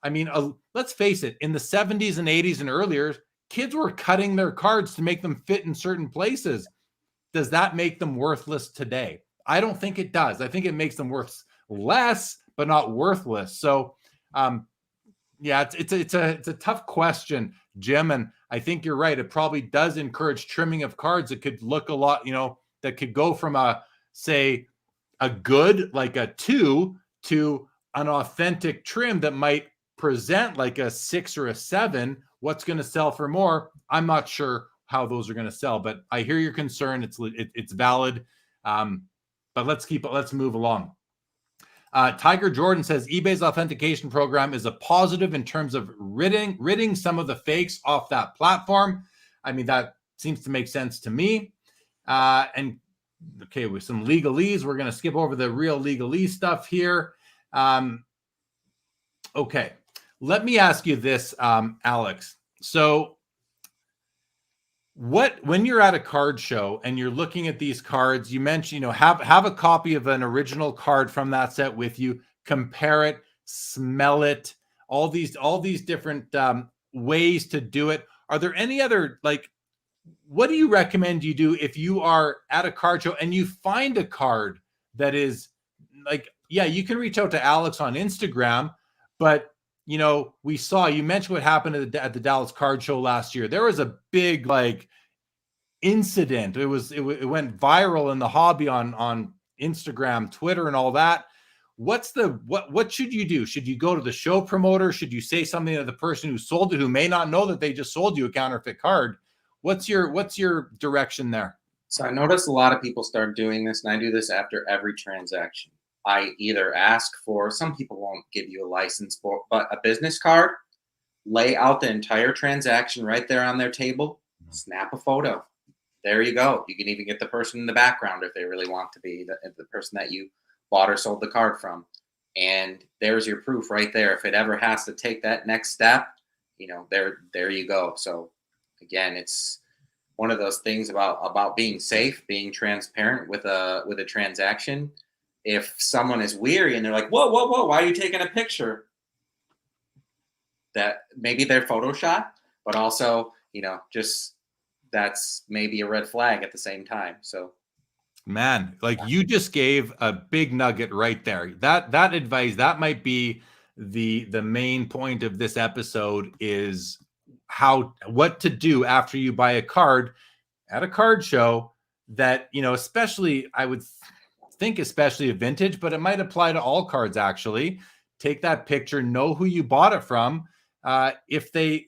[SPEAKER 2] I mean, let's face it, in the 70s and 80s and earlier, kids were cutting their cards to make them fit in certain places. Does that make them worthless today? I don't think it does. I think it makes them worth less, but not worthless. So, yeah, it's a tough question, Jim, and I think you're right. It probably does encourage trimming of cards. It could look a lot, that could go from a good, like a 2, to an authentic trim that might present like a 6 or a 7. What's going to sell for more? I'm not sure how those are going to sell, but I hear your concern. It's valid. But let's move along. Tiger Jordan says eBay's authentication program is a positive in terms of ridding some of the fakes off that platform. I mean, that seems to make sense to me. And okay, with some legalese, we're going to skip over the real legalese stuff here. Okay, let me ask you this, Alex. So when you're at a card show and you're looking at these cards, you mentioned, have a copy of an original card from that set with you, compare it, smell it, all these different ways to do it. Are there any other, what do you recommend you do if you are at a card show and you find a card that is you can reach out to Alex on Instagram, but we saw, you mentioned what happened at the Dallas Card Show last year. There was a big incident. It went viral in the hobby on Instagram, Twitter, and all that. What should you do? Should you go to the show promoter? Should you say something to the person who sold it, who may not know that they just sold you a counterfeit card? What's your direction there?
[SPEAKER 3] So I noticed a lot of people start doing this, and I do this after every transaction. I either ask for, some people won't give you a license for, but a business card, lay out the entire transaction right there on their table, snap a photo. There you go. You can even get the person in the background if they really want to be the person that you bought or sold the card from. And there's your proof right there. If it ever has to take that next step, there you go. So again, it's one of those things about being safe, being transparent with a transaction. If someone is weary and they're like, whoa, why are you taking a picture? That maybe they're Photoshopped, but also, just that's maybe a red flag at the same time. So,
[SPEAKER 2] man, you just gave a big nugget right there. That advice, that might be the main point of this episode, is what to do after you buy a card at a card show that, especially, I would think especially a vintage, but it might apply to all cards actually. Take that picture, know who you bought it from. If they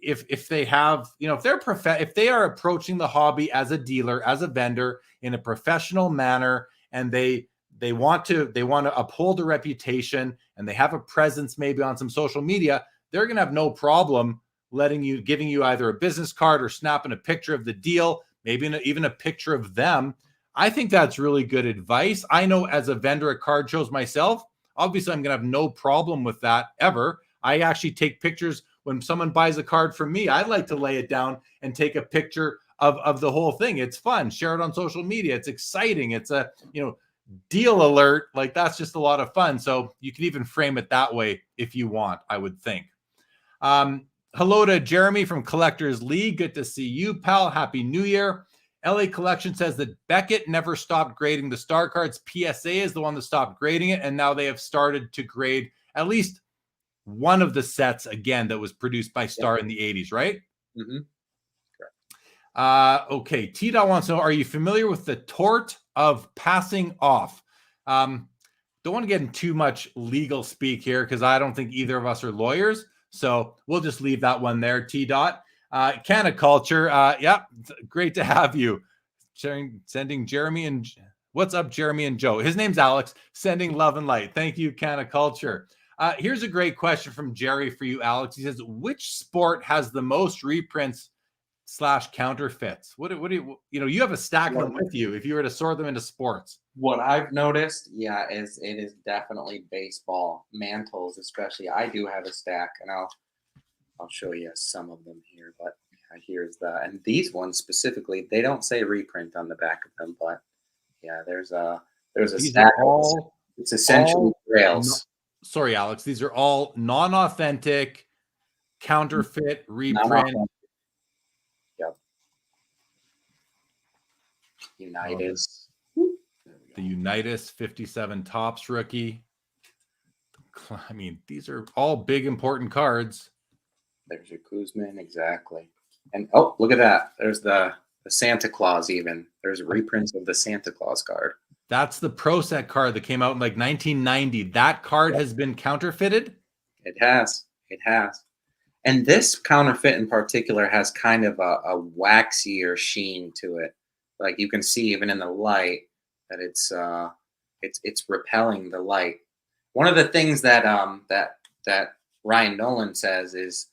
[SPEAKER 2] have, if they are approaching the hobby as a dealer, as a vendor in a professional manner, and they want to uphold a reputation, and they have a presence maybe on some social media, they're going to have no problem giving you either a business card or snapping a picture of the deal, maybe even a picture of them. I think that's really good advice. I know as a vendor at card shows myself, obviously I'm going to have no problem with that ever. I actually take pictures when someone buys a card from me. I like to lay it down and take a picture of the whole thing. It's fun. Share it on social media. It's exciting. It's a, deal alert. That's just a lot of fun. So you can even frame it that way if you want, I would think. Hello to Jeremy from Collectors League. Good to see you, pal. Happy New Year. LA Collection says that Beckett never stopped grading the star cards. PSA is the one that stopped grading it, and now they have started to grade at least one of the sets again that was produced by Star in the 80s, right?
[SPEAKER 3] Mm-hmm. Correct.
[SPEAKER 2] Okay, T-Dot wants to know, are you familiar with the tort of passing off? Don't want to get in too much legal speak here because I don't think either of us are lawyers, so we'll just leave that one there, T-Dot. Canna Culture, great to have you. Sending Jeremy and what's up, Jeremy and Joe? His name's Alex. Sending love and light. Thank you, Canna Culture. Here's a great question from Jerry for you, Alex. He says, which sport has the most reprints / counterfeits? What do you have a stack of them with you if you were to sort them into sports?
[SPEAKER 3] What I've noticed, is it is definitely baseball, mantles especially. I do have a stack, and I'll show you some of them here, but here's and these ones specifically, they don't say reprint on the back of them, but there's a stack. It's essentially rails.
[SPEAKER 2] Sorry, Alex, these are all non-authentic, counterfeit reprint.
[SPEAKER 3] Unitas.
[SPEAKER 2] The Unitas 57 Topps rookie. I mean, these are all big, important cards.
[SPEAKER 3] There's your Kuzman, exactly. And oh, look at that. There's the Santa Claus even. There's reprints of the Santa Claus card.
[SPEAKER 2] That's the Pro Set card that came out in like 1990. That card has been counterfeited?
[SPEAKER 3] It has. It has. And this counterfeit in particular has kind of a waxier sheen to it. Like you can see even in the light that it's repelling the light. One of the things that that Ryan Nolan says is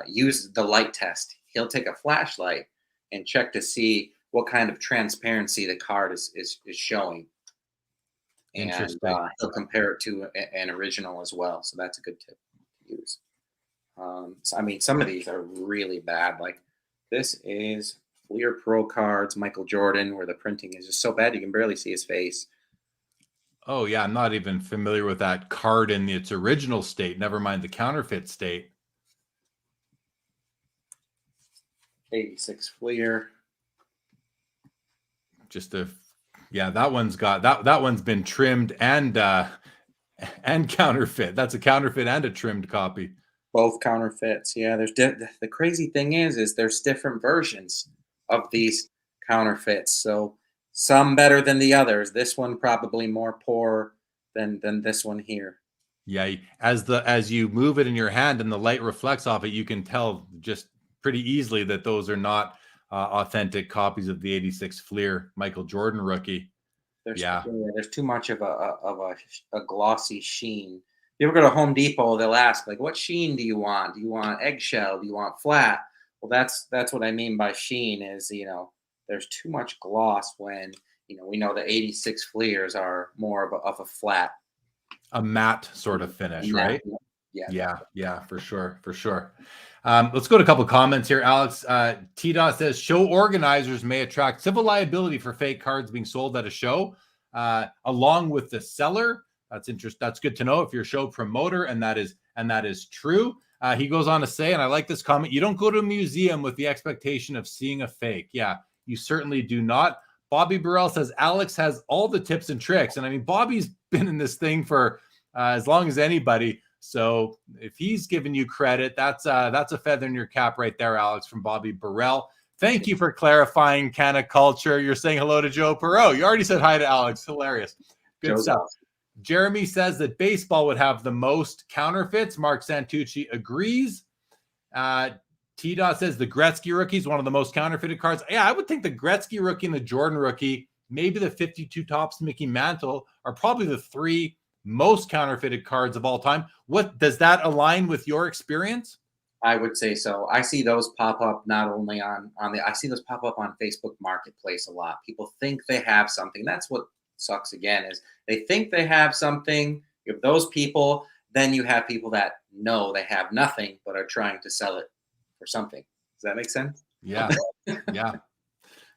[SPEAKER 3] use the light test. He'll take a flashlight and check to see what kind of transparency the card is showing. And he'll compare it to an original as well. So that's a good tip to use. So, I mean, some of these are really bad. Like this is Fleer Pro cards, Michael Jordan, where the printing is just so bad you can barely see his face.
[SPEAKER 2] Oh, yeah. I'm not even familiar with that card in its original state. Never mind the counterfeit state.
[SPEAKER 3] 86 Fleer.
[SPEAKER 2] Yeah, that one's got that one's been trimmed and counterfeit. That's a counterfeit and a trimmed copy.
[SPEAKER 3] Both counterfeits. Yeah, the crazy thing is there's different versions of these counterfeits. So some better than the others. This one probably more poor than this one here.
[SPEAKER 2] Yeah, as you move it in your hand and the light reflects off it, you can tell just pretty easily that those are not authentic copies of the 86 Fleer Michael Jordan rookie.
[SPEAKER 3] There's too much of a glossy sheen. If you ever go to Home Depot, they'll ask, like, what sheen do you want? Do you want eggshell? Do you want flat? Well, that's what I mean by sheen is, there's too much gloss when, we know the 86 Fleers are more of a flat.
[SPEAKER 2] A matte sort of finish, right? Yeah, for sure. Let's go to a couple comments here. Alex T-Dot says, show organizers may attract civil liability for fake cards being sold at a show, along with the seller. That's interesting. That's good to know if you're a show promoter, and that is true. He goes on to say, and I like this comment, you don't go to a museum with the expectation of seeing a fake. Yeah, you certainly do not. Bobby Burrell says, Alex has all the tips and tricks. And I mean, Bobby's been in this thing for as long as anybody. So if he's giving you credit, that's a feather in your cap right there, Alex, from Bobby Burrell. Thank you for clarifying Canna Culture. You're saying hello to Joe Perot. You already said hi to Alex. Hilarious. Good stuff. Awesome. Jeremy says that baseball would have the most counterfeits. Mark Santucci agrees. T-Dot says the Gretzky rookie is one of the most counterfeited cards. Yeah, I would think the Gretzky rookie and the Jordan rookie, maybe the 52 Topps Mickey Mantle are probably the three most counterfeited cards of all time. What does that align with your experience?
[SPEAKER 3] I would say so. I see those pop up not only I see those pop up on Facebook Marketplace a lot. People think they have something. That's what sucks again, is they think they have something. You have those people, then you have people that know they have nothing but are trying to sell it for something. Does that make sense?
[SPEAKER 2] Yeah. Yeah.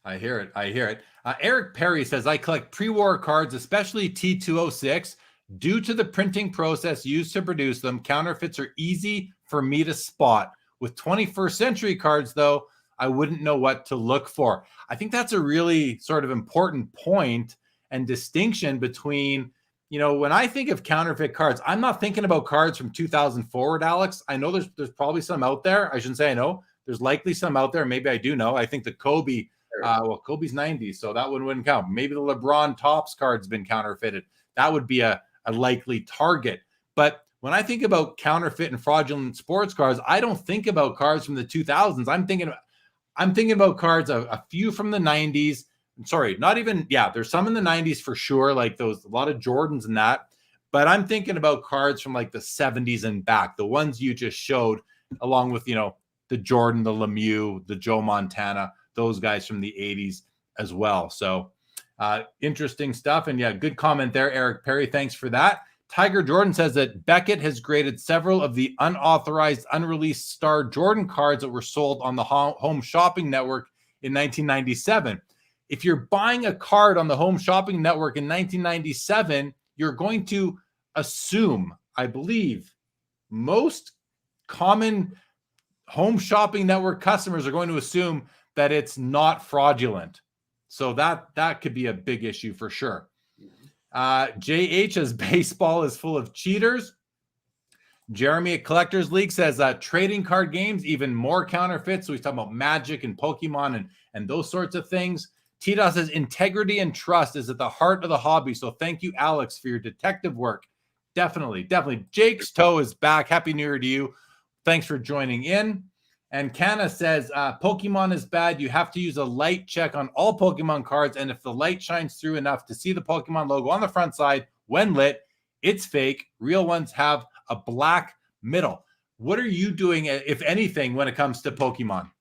[SPEAKER 2] I hear it. Eric Perry says, I collect pre-war cards, especially T206. Due to the printing process used to produce them, counterfeits are easy for me to spot. With 21st century cards, though, I wouldn't know what to look for. I think that's a really sort of important point and distinction between, when I think of counterfeit cards, I'm not thinking about cards from 2000 forward, Alex. I know there's probably some out there. I shouldn't say I know. There's likely some out there. Maybe I do know. I think the Kobe, Kobe's 90s, so that one wouldn't count. Maybe the LeBron Topps card's been counterfeited. That would be a likely target. But when I think about counterfeit and fraudulent sports cards, I don't think about cards from the 2000s. I'm thinking about cards, a few from the 90s. Sorry, not even, there's some in the 90s for sure, like those, a lot of Jordans and that. But I'm thinking about cards from like the 70s and back, the ones you just showed, along with, the Jordan, the Lemieux, the Joe Montana, those guys from the 80s as well. So interesting stuff. And good comment there, Eric Perry. Thanks for that. Tiger Jordan says that Beckett has graded several of the unauthorized, unreleased Star Jordan cards that were sold on the Home Shopping Network in 1997. If you're buying a card on the Home Shopping Network in 1997, you're going to assume, I believe, most common Home Shopping Network customers are going to assume that it's not fraudulent. So that could be a big issue for sure. JH says baseball is full of cheaters. Jeremy at Collectors League says trading card games, even more counterfeits. So he's talking about Magic and Pokemon and those sorts of things. Tita says integrity and trust is at the heart of the hobby. So thank you, Alex, for your detective work. Definitely. Jake's Toe is back. Happy New Year to you. Thanks for joining in. And Kana says Pokemon is bad. You have to use a light check on all Pokemon cards. And if the light shines through enough to see the Pokemon logo on the front side when lit, it's fake. Real ones have a black middle. What are you doing, if anything, when it comes to Pokemon?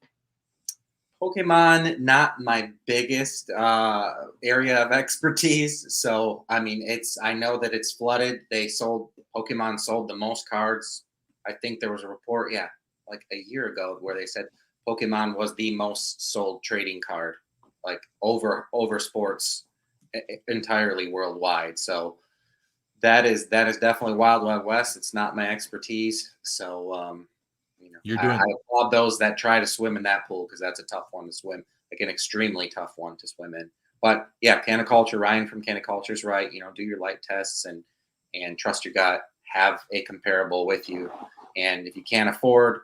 [SPEAKER 3] Pokemon, not my biggest area of expertise. So, I mean, I know that it's flooded. Pokemon sold the most cards. I think there was a report, like a year ago, where they said Pokemon was the most sold trading card, like over sports entirely worldwide. So that is definitely Wild Wild West. It's not my expertise. So, I applaud those that try to swim in that pool, because that's a tough one to swim, like an extremely tough one to swim in. But yeah, Caniculture, Ryan from Caniculture is right. Do your light tests and trust your gut. Have a comparable with you. And if you can't afford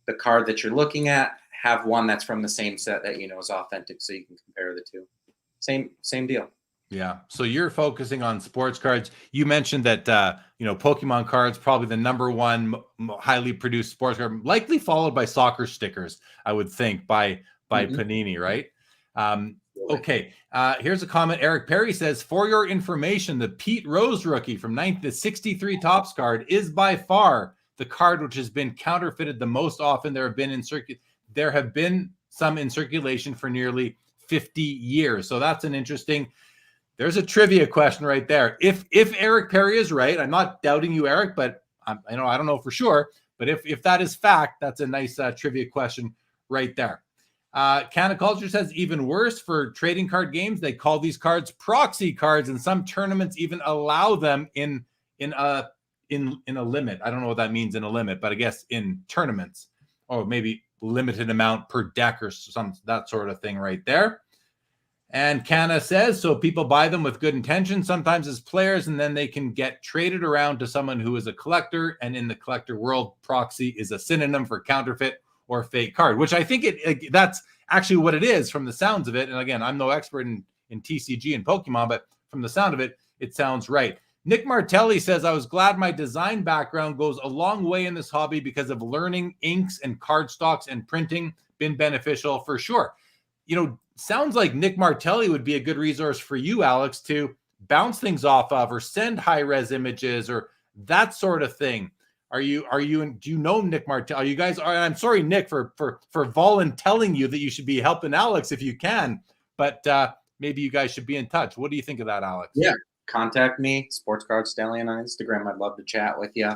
[SPEAKER 3] the card that you're looking at, have one that's from the same set that is authentic, so you can compare the two. Same deal.
[SPEAKER 2] Yeah. So you're focusing on sports cards. You mentioned that, Pokemon cards, probably the number one highly produced sports card, likely followed by soccer stickers, I would think, by Panini, right? Okay. Here's a comment. Eric Perry says, for your information, the Pete Rose rookie from the 63 Topps card is by far the card which has been counterfeited the most often. There have been some in circulation for nearly 50 years. So that's an interesting. There's a trivia question right there. If Eric Perry is right, I'm not doubting you, Eric, but I don't know for sure. But if that is fact, that's a nice trivia question right there. Caniculture says even worse for trading card games. They call these cards proxy cards, and some tournaments even allow them in a limit. I don't know what that means in a limit, but I guess in tournaments, or maybe limited amount per deck or some that sort of thing right there. And Kana says, so people buy them with good intentions, sometimes as players, and then they can get traded around to someone who is a collector. And in the collector world, proxy is a synonym for counterfeit or fake card, which I think that's actually what it is from the sounds of it. And again, I'm no expert in TCG and Pokemon, but from the sound of it, it sounds right. Nick Martelli says, I was glad my design background goes a long way in this hobby because of learning inks and cardstocks and printing. Been beneficial for sure. Sounds like Nick Martelli would be a good resource for you, Alex, to bounce things off of or send high-res images or that sort of thing. Do you know Nick Martelli? You guys are, I'm sorry, Nick, for telling you that you should be helping Alex if you can, but maybe you guys should be in touch. What do you think of that, Alex?
[SPEAKER 3] Yeah. Contact me, Sports Card Stallion on Instagram. I'd love to chat with you.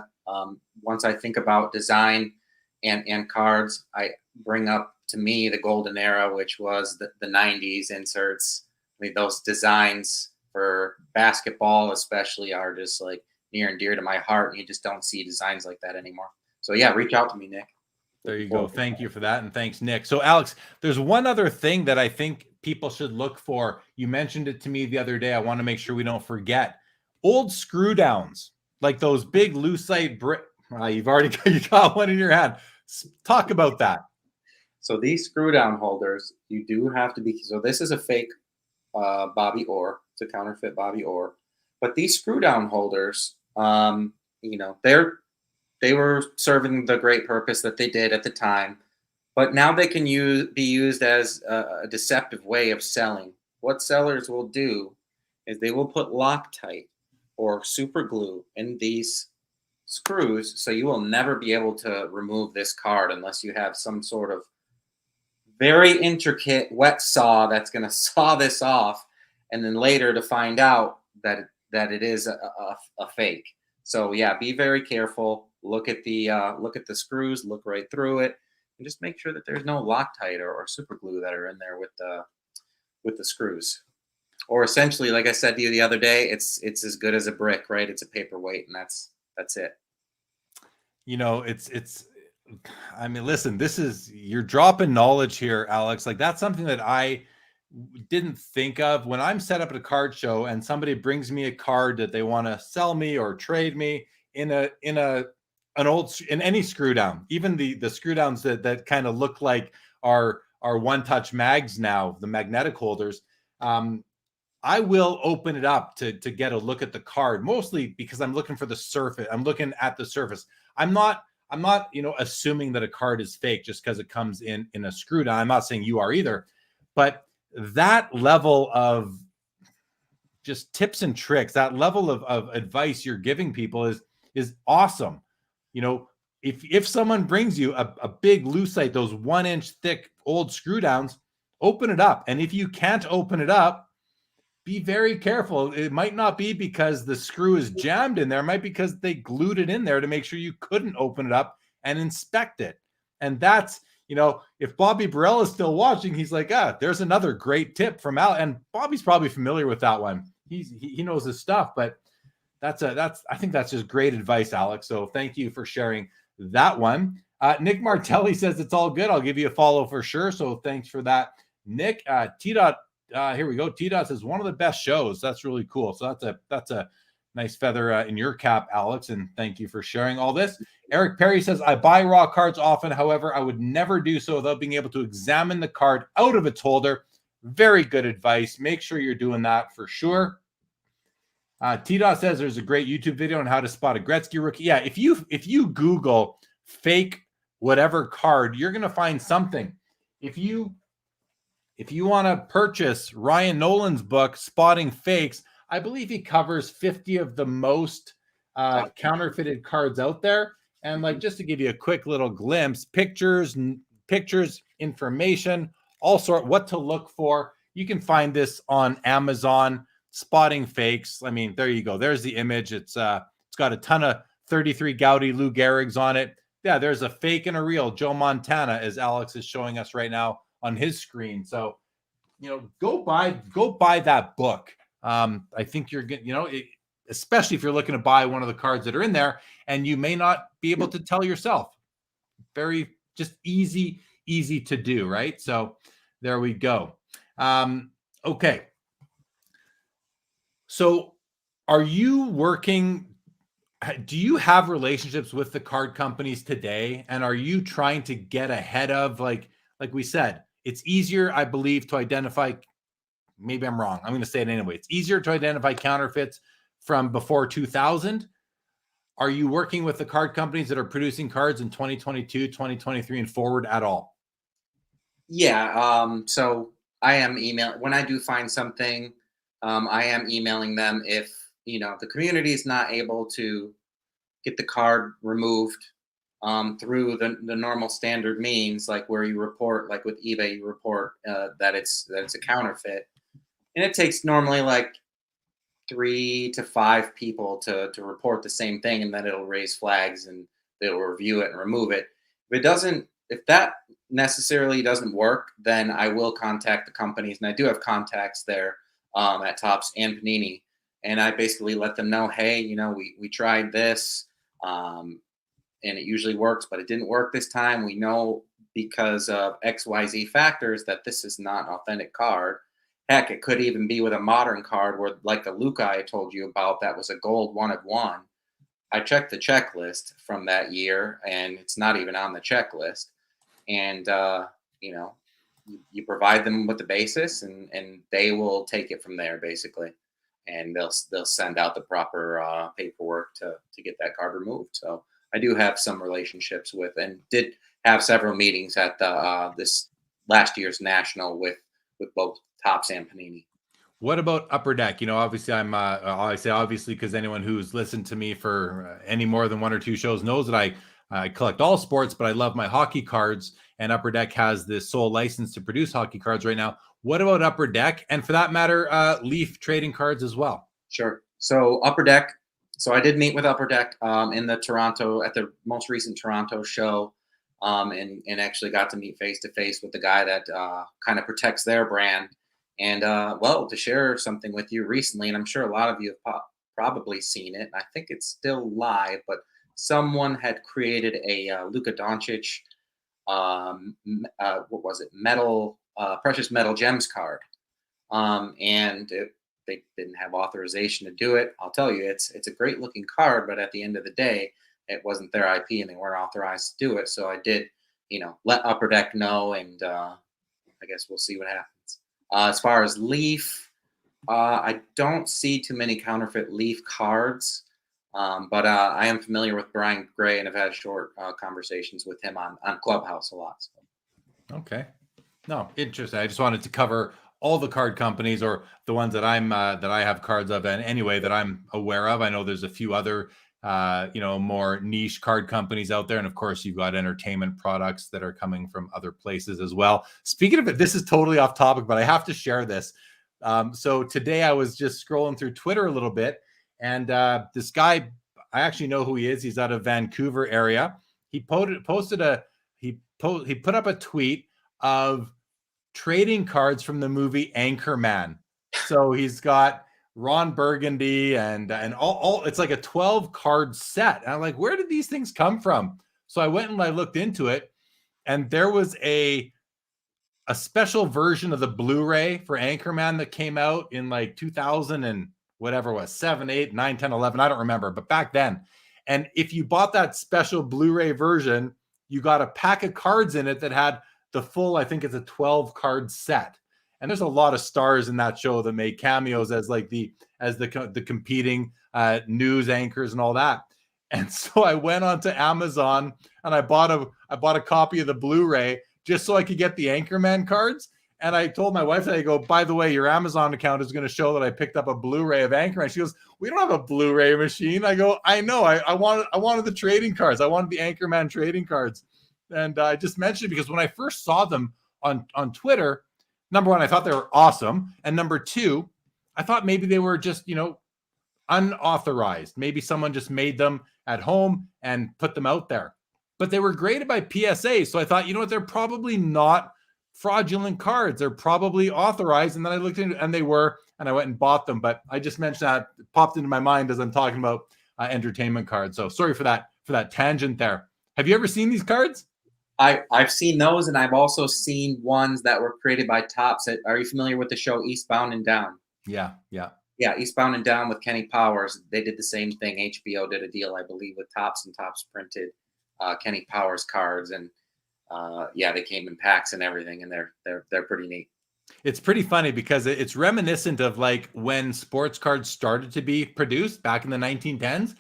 [SPEAKER 3] Once I think about design and cards, I bring up, to me, the golden era, which was the 90s inserts. I mean, those designs for basketball especially are just like near and dear to my heart. And you just don't see designs like that anymore. So yeah, reach out to me, Nick.
[SPEAKER 2] There you go. Thank you for that. And thanks, Nick. So Alex, there's one other thing that I think people should look for. You mentioned it to me the other day. I want to make sure we don't forget. Old screw downs, like those big lucite you got one in your hand. Talk about that.
[SPEAKER 3] So these screw down holders, you do have to be, so this is a fake Bobby Orr. It's a counterfeit Bobby Orr. But these screw down holders, they were serving the great purpose that they did at the time. But now they can be used as a deceptive way of selling. What sellers will do is they will put Loctite or super glue in these screws, so you will never be able to remove this card unless you have some sort of very intricate wet saw that's going to saw this off, and then later to find out that it is a fake. So yeah, be very careful. Look at the screws. Look right through it, and just make sure that there's no Loctite or super glue that are in there with the screws. Or essentially, like I said to you the other day, it's as good as a brick, right? It's a paperweight, and that's it.
[SPEAKER 2] I mean, listen, you're dropping knowledge here, Alex. Like that's something that I didn't think of. When I'm set up at a card show and somebody brings me a card that they want to sell me or trade me in any screw down, even the screw downs that kind of look like our one-touch mags now, the magnetic holders, I will open it up to get a look at the card, mostly because I'm looking for the surface. I'm looking at the surface. I'm not, assuming that a card is fake just because it comes in a screw down. I'm not saying you are either, but that level of just tips and tricks, that level of advice you're giving people is awesome. If someone brings you a big lucite, those 1-inch thick old screw downs, open it up. And if you can't open it up, be very careful. It might not be because the screw is jammed in there. It might be because they glued it in there to make sure you couldn't open it up and inspect it. And that's, if Bobby Burrell is still watching, he's like, there's another great tip from Al. And Bobby's probably familiar with that one. He knows his stuff, but I think that's just great advice, Alex. So thank you for sharing that one. Nick Martelli says it's all good. I'll give you a follow for sure. So thanks for that, Nick. T-Dot, here we go. T-Dot says one of the best shows. That's really cool. So that's a nice feather in your cap, Alex. And thank you for sharing all this. Eric Perry says, I buy raw cards often. However, I would never do so without being able to examine the card out of its holder. Very good advice. Make sure you're doing that for sure. T-Dot says there's a great YouTube video on how to spot a Gretzky rookie. Yeah, if you Google fake whatever card, you're going to find something. If you want to purchase Ryan Nolan's book, Spotting Fakes, I believe he covers 50 of the most counterfeited cards out there. And just to give you a quick little glimpse, pictures, information, all sort, what to look for. You can find this on Amazon, Spotting Fakes. I mean, there you go. There's the image. It's got a ton of 33 Gaudy Lou Gehrig's on it. Yeah, there's a fake and a real Joe Montana, as Alex is showing us right now on his screen. So, go buy that book. I think you're good, especially if you're looking to buy one of the cards that are in there and you may not be able to tell yourself. Very just easy to do, right? So there we go. Okay. So are you working? Do you have relationships with the card companies today? And are you trying to get ahead of, like we said, it's easier, I believe, to identify, maybe I'm wrong, I'm going to say it anyway. It's easier to identify counterfeits from before 2000. Are you working with the card companies that are producing cards in 2022, 2023 and forward at all?
[SPEAKER 3] Yeah. So I am emailing when I do find something. I am emailing them if, the community is not able to get the card removed through the normal standard means, like where you report, like with eBay, you report that it's a counterfeit. And it takes normally like 3 to 5 people to report the same thing, and then it'll raise flags and they'll review it and remove it. If that necessarily doesn't work, then I will contact the companies, and I do have contacts there at Topps and Panini, and I basically let them know, hey, we tried this, and it usually works, but it didn't work this time. We know because of XYZ factors that this is not an authentic card. Heck, it could even be with a modern card where, like the Luca I told you about, that was a gold 1 of 1. I checked the checklist from that year, and it's not even on the checklist. And, you provide them with the basis, and they will take it from there, basically. And they'll send out the proper paperwork to get that card removed. So I do have some relationships with, and did have several meetings at the this last year's national with both Topps and Panini.
[SPEAKER 2] What about Upper Deck? Obviously I say obviously because anyone who's listened to me for any more than 1 or 2 shows knows that I collect all sports, but I love my hockey cards, and Upper Deck has this sole license to produce hockey cards right now. What about Upper Deck? And for that matter, Leaf trading cards as well.
[SPEAKER 3] Sure. So Upper Deck. So I did meet with Upper Deck at the most recent Toronto show, and actually got to meet face to face with the guy that kind of protects their brand. And to share something with you recently, and I'm sure a lot of you have probably seen it. I think it's still live, but someone had created a Luka Doncic, what was it? Precious Metal Gems card. They didn't have authorization to do it. I'll tell you, it's a great looking card, but at the end of the day, it wasn't their IP and they weren't authorized to do it. So I did, let Upper Deck know, and I guess we'll see what happens. As far as Leaf, I don't see too many counterfeit Leaf cards, but I am familiar with Brian Gray and have had short conversations with him on Clubhouse a lot. So.
[SPEAKER 2] Okay. No, interesting. I just wanted to cover all the card companies, or the ones that that I have cards of, and anyway, that I'm aware of. I know there's a few other more niche card companies out there, and of course you've got entertainment products that are coming from other places as well. Speaking of it, this is totally off topic, but I have to share this. So today I was just scrolling through Twitter a little bit, and this guy, I actually know who he is. He's out of Vancouver area. He put up a tweet of trading cards from the movie Anchorman. So he's got Ron Burgundy and all it's like a 12 card set. And I'm like, where did these things come from? So I went and I looked into it, and there was a special version of the Blu-ray for Anchorman that came out in like 2000 and whatever it was, 7, 8, 9, 10, 11. I don't remember, but back then. And if you bought that special Blu-ray version, you got a pack of cards in it that had the full, I think it's a 12 card set. And there's a lot of stars in that show that made cameos as like the competing news anchors and all that. And so I went onto Amazon and I bought a copy of the Blu-ray just so I could get the Anchorman cards. And I told my wife that, I go, by the way, your Amazon account is going to show that I picked up a Blu-ray of Anchorman. She goes, we don't have a Blu-ray machine. I go, I know. I wanted the trading cards. I wanted the Anchorman trading cards. And I just mentioned it because when I first saw them on Twitter, number one, I thought they were awesome. And number two, I thought maybe they were just, unauthorized. Maybe someone just made them at home and put them out there. But they were graded by PSA. So I thought, they're probably not fraudulent cards. They're probably authorized. And then I looked into it and they were, and I went and bought them. But I just mentioned that, it popped into my mind as I'm talking about entertainment cards. So sorry for that tangent there. Have you ever seen these cards?
[SPEAKER 3] I've seen those, and I've also seen ones that were created by Topps. Are you familiar with the show Eastbound and Down?
[SPEAKER 2] Yeah.
[SPEAKER 3] Eastbound and Down with Kenny Powers. They did the same thing. HBO did a deal, I believe, with Topps, and Topps printed Kenny Powers cards, and they came in packs and everything, and they're pretty neat.
[SPEAKER 2] It's pretty funny because it's reminiscent of like when sports cards started to be produced back in the 1910s.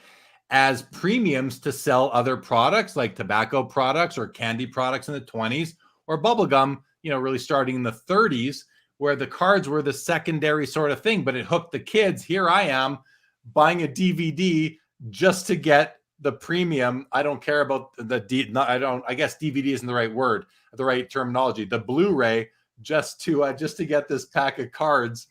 [SPEAKER 2] As premiums to sell other products like tobacco products or candy products in the 20s, or bubblegum, really starting in the 30s, where the cards were the secondary sort of thing, but it hooked the kids. Here I am buying a DVD just to get the premium. I don't care about I guess DVD isn't the right word, the right terminology, the Blu-ray, just to get this pack of cards.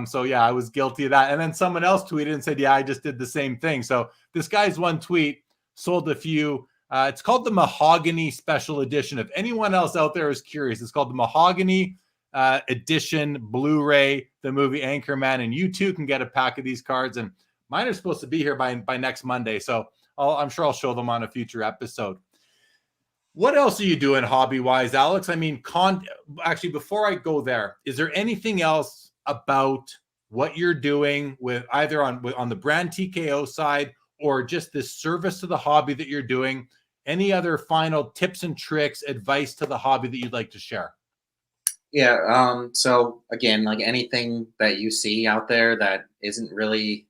[SPEAKER 2] So yeah, I was guilty of that. And then someone else tweeted and said, yeah, I just did the same thing. So this guy's one tweet sold a few. It's called the Mahogany Special Edition. If anyone else out there is curious, it's called the Mahogany Edition Blu-ray, the movie Anchorman. And you too can get a pack of these cards. And mine are supposed to be here by next Monday. So I'm sure I'll show them on a future episode. What else are you doing hobby-wise, Alex? I mean, actually, before I go there, is there anything else about what you're doing with either on the brand TKO side, or just this service to the hobby that you're doing? Any other final tips and tricks, advice to the hobby that you'd like to share?
[SPEAKER 3] Yeah. So again, like anything that you see out there that isn't really,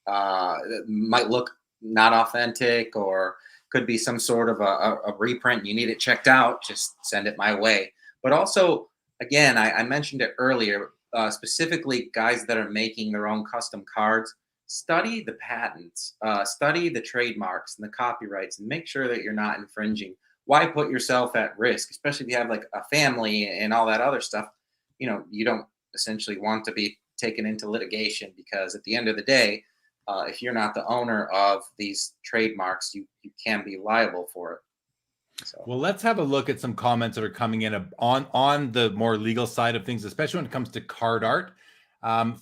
[SPEAKER 3] might look not authentic, or could be some sort of a reprint, you need it checked out, just send it my way. But also, again, I mentioned it earlier, specifically guys that are making their own custom cards, study the patents, study the trademarks and the copyrights, and make sure that you're not infringing. Why put yourself at risk, especially if you have like a family and all that other stuff? You don't essentially want to be taken into litigation, because at the end of the day, if you're not the owner of these trademarks, you can be liable for it. So.
[SPEAKER 2] Well, let's have a look at some comments that are coming in on the more legal side of things, especially when it comes to card art.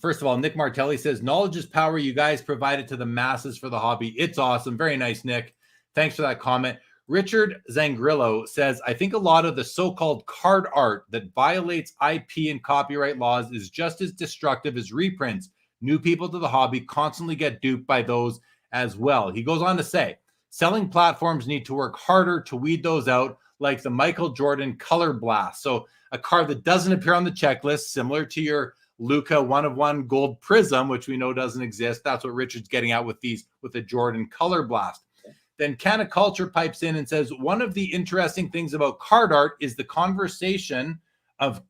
[SPEAKER 2] First of all, Nick Martelli says, knowledge is power. You guys provide it to the masses for the hobby. It's awesome. Very nice, Nick. Thanks for that comment. Richard Zangrillo says, I think a lot of the so-called card art that violates IP and copyright laws is just as destructive as reprints. New people to the hobby constantly get duped by those as well. He goes on to say, selling platforms need to work harder to weed those out, like the Michael Jordan Color Blast. So a card that doesn't appear on the checklist, similar to your Luka 1-of-1 gold prism, which we know doesn't exist. That's what Richard's getting at with the Jordan Color Blast. Then Canna Culture pipes in and says, one of the interesting things about card art is the conversation of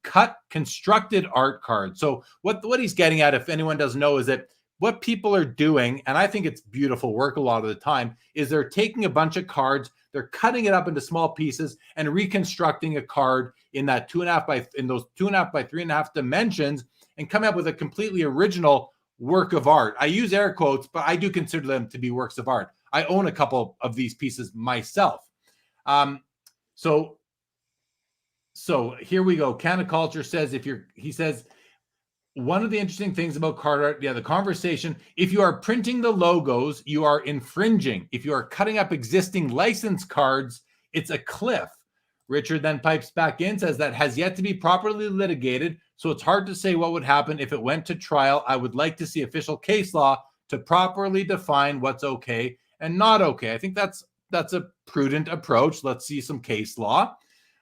[SPEAKER 2] constructed art cards. So what he's getting at, if anyone doesn't know, is that what people are doing, and I think it's beautiful work a lot of the time, is they're taking a bunch of cards, they're cutting it up into small pieces and reconstructing a card in those 2.5 by 3.5 dimensions and coming up with a completely original work of art. I use air quotes, but I do consider them to be works of art. I own a couple of these pieces myself. So here we go. Canna Culture says, he says, one of the interesting things about card art, the conversation, if you are printing the logos, you are infringing. If you are cutting up existing license cards, it's a cliff. Richard then pipes back in, says that has yet to be properly litigated, so it's hard to say what would happen if it went to trial. I would like to see official case law to properly define what's okay and not okay. I think that's a prudent approach. Let's see some case law.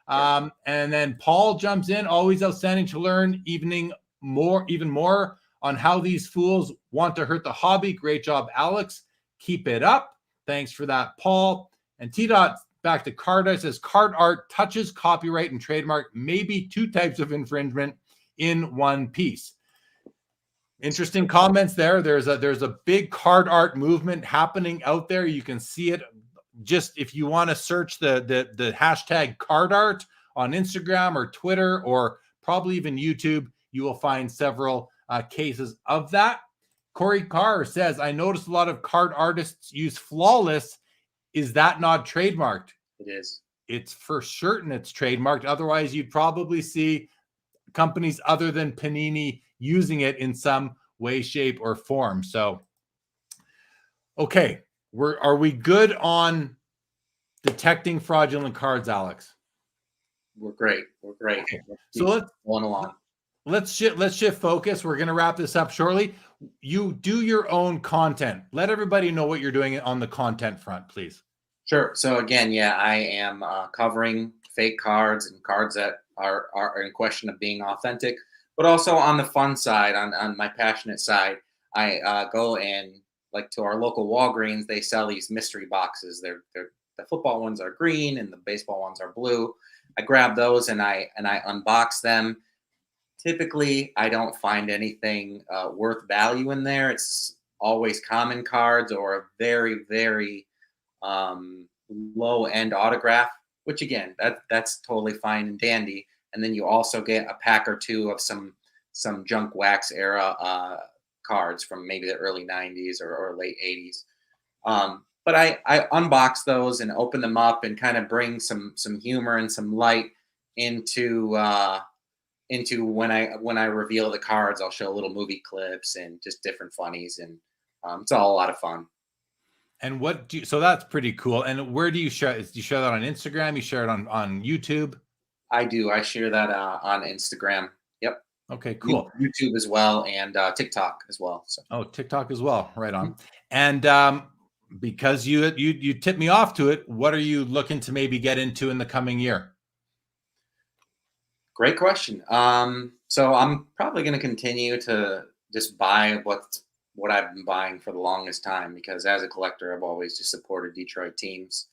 [SPEAKER 2] And then Paul jumps in, always outstanding to learn, even more on how these fools want to hurt the hobby. Great job, Alex. Keep it up. Thanks for that, Paul. And T-Dot back to card art says, card art touches copyright and trademark, maybe two types of infringement in one piece. Interesting comments there. There's a big card art movement happening out there. You can see it just if you want to search the hashtag card art on Instagram or Twitter or probably even YouTube, you will find several cases of that. Corey Carr says, I noticed a lot of card artists use flawless. Is that not trademarked?
[SPEAKER 3] It is.
[SPEAKER 2] It's for certain it's trademarked. Otherwise, you'd probably see companies other than Panini using it in some way, shape, or form. So, okay, are we good on detecting fraudulent cards, Alex?
[SPEAKER 3] We're great.
[SPEAKER 2] Okay. So let's shift focus. We're going to wrap this up shortly. You do your own content. Let everybody know what you're doing on the content front, please.
[SPEAKER 3] Sure. So again, I am covering fake cards and cards that are in question of being authentic, but also on the fun side, on my passionate side, I go and, like, to our local Walgreens, they sell these mystery boxes. The football ones are green and the baseball ones are blue. I grab those and I unbox them. Typically, I don't find anything worth value in there. It's always common cards or a very, very low end autograph, which again, that's totally fine and dandy. And then you also get a pack or two of some junk wax era cards from maybe the early 90s or late 80s. But I unbox those and open them up and kind of bring some humor and some light into when I reveal the cards. I'll show little movie clips and just different funnies, and it's all a lot of fun.
[SPEAKER 2] And so that's pretty cool. And where do you share? Do you share that on Instagram? You share it on YouTube? I
[SPEAKER 3] do. I share that on Instagram. Yep.
[SPEAKER 2] Okay, cool.
[SPEAKER 3] YouTube as well, and TikTok as well. So.
[SPEAKER 2] Oh, TikTok as well. Right on. And because you tipped me off to it, what are you looking to maybe get into in the coming year?
[SPEAKER 3] Great question. So I'm probably going to continue to just buy what I've been buying for the longest time, because as a collector, I've always just supported Detroit teams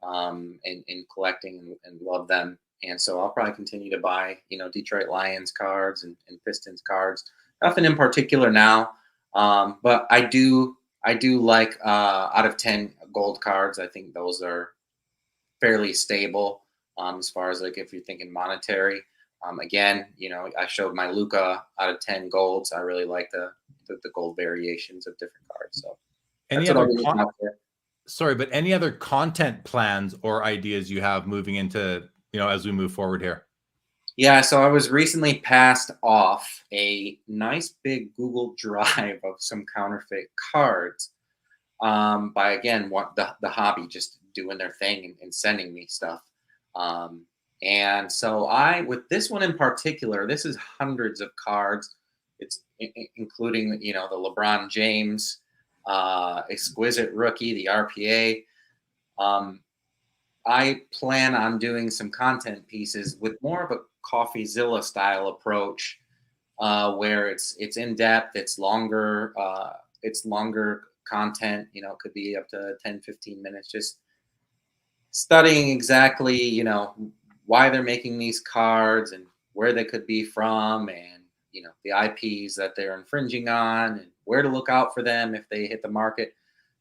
[SPEAKER 3] in collecting and love them. And so I'll probably continue to buy, Detroit Lions cards and Pistons cards. Nothing in particular now, but I do like out of 10 gold cards. I think those are fairly stable as far as, like, if you're thinking monetary. Again, I showed my Luka out of 10 golds. I really like the gold variations of different cards. So
[SPEAKER 2] any other content plans or ideas you have moving into, as we move forward here?
[SPEAKER 3] Yeah, so I was recently passed off a nice big Google Drive of some counterfeit cards by, again, the hobby, just doing their thing and sending me stuff. And so with this one in particular, this is hundreds of cards. It's including, the LeBron James, exquisite rookie, the RPA. I plan on doing some content pieces with more of a CoffeeZilla style approach, where it's in depth, it's longer content, it could be up to 10, 15 minutes, just studying exactly, why they're making these cards and where they could be from, and, the IPs that they're infringing on, and where to look out for them if they hit the market.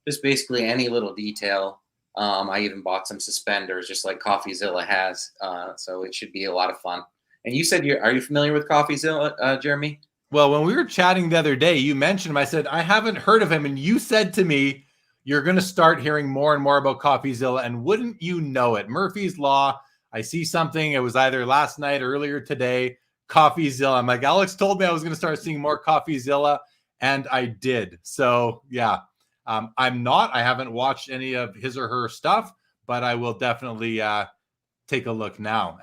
[SPEAKER 3] Just basically any little detail. I even bought some suspenders, just like CoffeeZilla has. So it should be a lot of fun. And you said are you familiar with CoffeeZilla, Jeremy?
[SPEAKER 2] Well, when we were chatting the other day, you mentioned him. I said, I haven't heard of him. And you said to me, you're going to start hearing more and more about CoffeeZilla. And wouldn't you know it? Murphy's Law. I see something. It was either last night or earlier today. CoffeeZilla. I'm like, Alex told me I was going to start seeing more CoffeeZilla. And I did. So, yeah. I haven't watched any of his or her stuff, but I will definitely take a look now.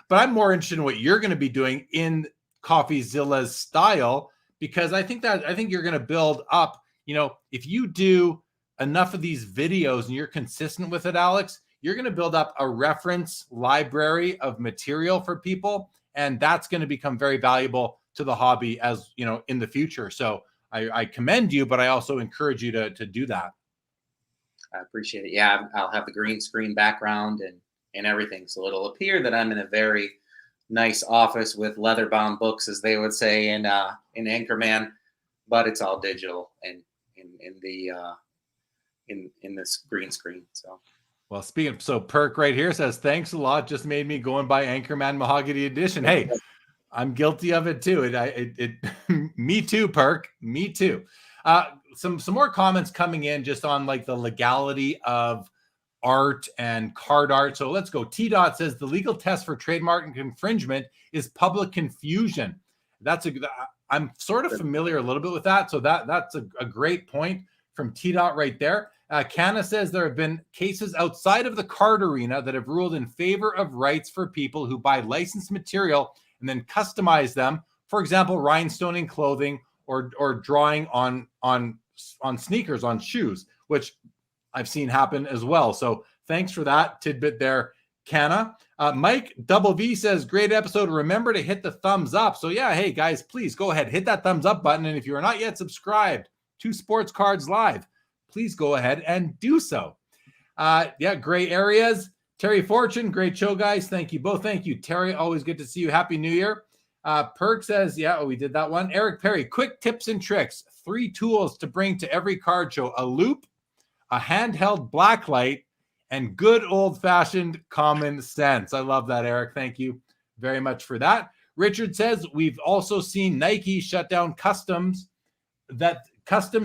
[SPEAKER 2] But I'm more interested in what you're going to be doing in CoffeeZilla's style, because I think you're going to build up, if you do enough of these videos and you're consistent with it, Alex, you're going to build up a reference library of material for people. And that's going to become very valuable to the hobby as, in the future. So I commend you, but I also encourage you to do that.
[SPEAKER 3] I appreciate it. Yeah, I'll have the green screen background and everything. So it'll appear that I'm in a very nice office with leather-bound books, as they would say in Anchorman, but it's all digital and in this green screen. So.
[SPEAKER 2] Well, Perk right here says, thanks a lot. Just made me go and buy Anchorman Mahogany Edition. Hey, I'm guilty of it too. Me too, Perk. Me too. Some more comments coming in just on like the legality of art and card art. So let's go. T-Dot says the legal test for trademark infringement is public confusion. I'm sort of familiar a little bit with that. So that's a great point from T-Dot right there. Canna says there have been cases outside of the card arena that have ruled in favor of rights for people who buy licensed material and then customize them. For example, rhinestoning clothing or drawing on sneakers, on shoes, which I've seen happen as well. So thanks for that tidbit there, Canna. Mike Double V says, great episode. Remember to hit the thumbs up. So yeah, hey guys, please go ahead, hit that thumbs up button. And if you are not yet subscribed to Sports Cards Live, please go ahead and do so. Gray areas. Terry Fortune, great show, guys. Thank you both. Thank you, Terry. Always good to see you. Happy New Year. Perk says, we did that one. Eric Perry, quick tips and tricks. 3 tools to bring to every card show: a loop, a handheld blacklight, and good old-fashioned common sense. I love that, Eric. Thank you very much for that. Richard says, we've also seen Nike shut down custom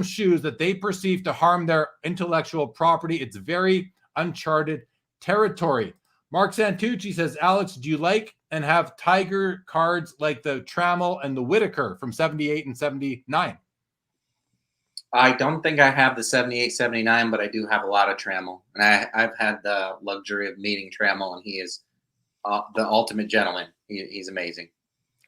[SPEAKER 2] shoes that they perceive to harm their intellectual property. It's very uncharted territory. Mark Santucci says, Alex, do you like and have Tiger cards like the Trammell and the Whitaker from 78 and 79?
[SPEAKER 3] I don't think I have the 78, 79, but I do have a lot of Trammell. And I've had the luxury of meeting Trammell, and he is the ultimate gentleman. He's amazing.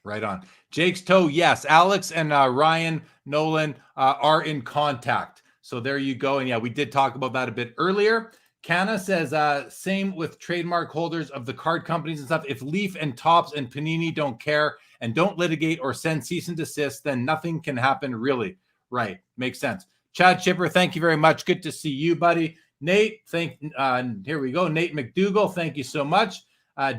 [SPEAKER 2] Right on. Jake's Toe, yes. Alex and Ryan Nolan are in contact. So there you go. And yeah, we did talk about that a bit earlier. Canna says, same with trademark holders of the card companies and stuff. If Leaf and Topps and Panini don't care and don't litigate or send cease and desist, then nothing can happen, really. Right. Makes sense. Chad Chipper, thank you very much. Good to see you, buddy. Nate, here we go. Nate McDougall, thank you so much.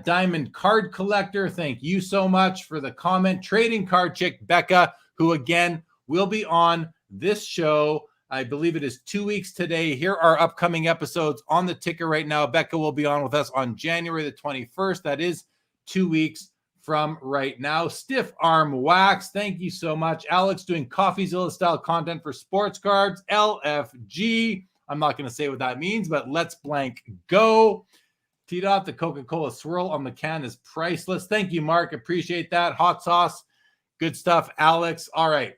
[SPEAKER 2] Diamond Card Collector, thank you so much for the comment. Trading Card Chick, Becca, who again will be on this show. I believe it is 2 weeks today. Here are upcoming episodes on the ticker right now. Becca will be on with us on January the 21st. That is 2 weeks from right now. Stiff Arm Wax, thank you so much. Alex doing CoffeeZilla style content for sports cards. LFG, I'm not going to say what that means, but let's blank go. T-Dot, the Coca-Cola swirl on the can is priceless. Thank you, Mark. Appreciate that. Hot sauce. Good stuff, Alex. All right.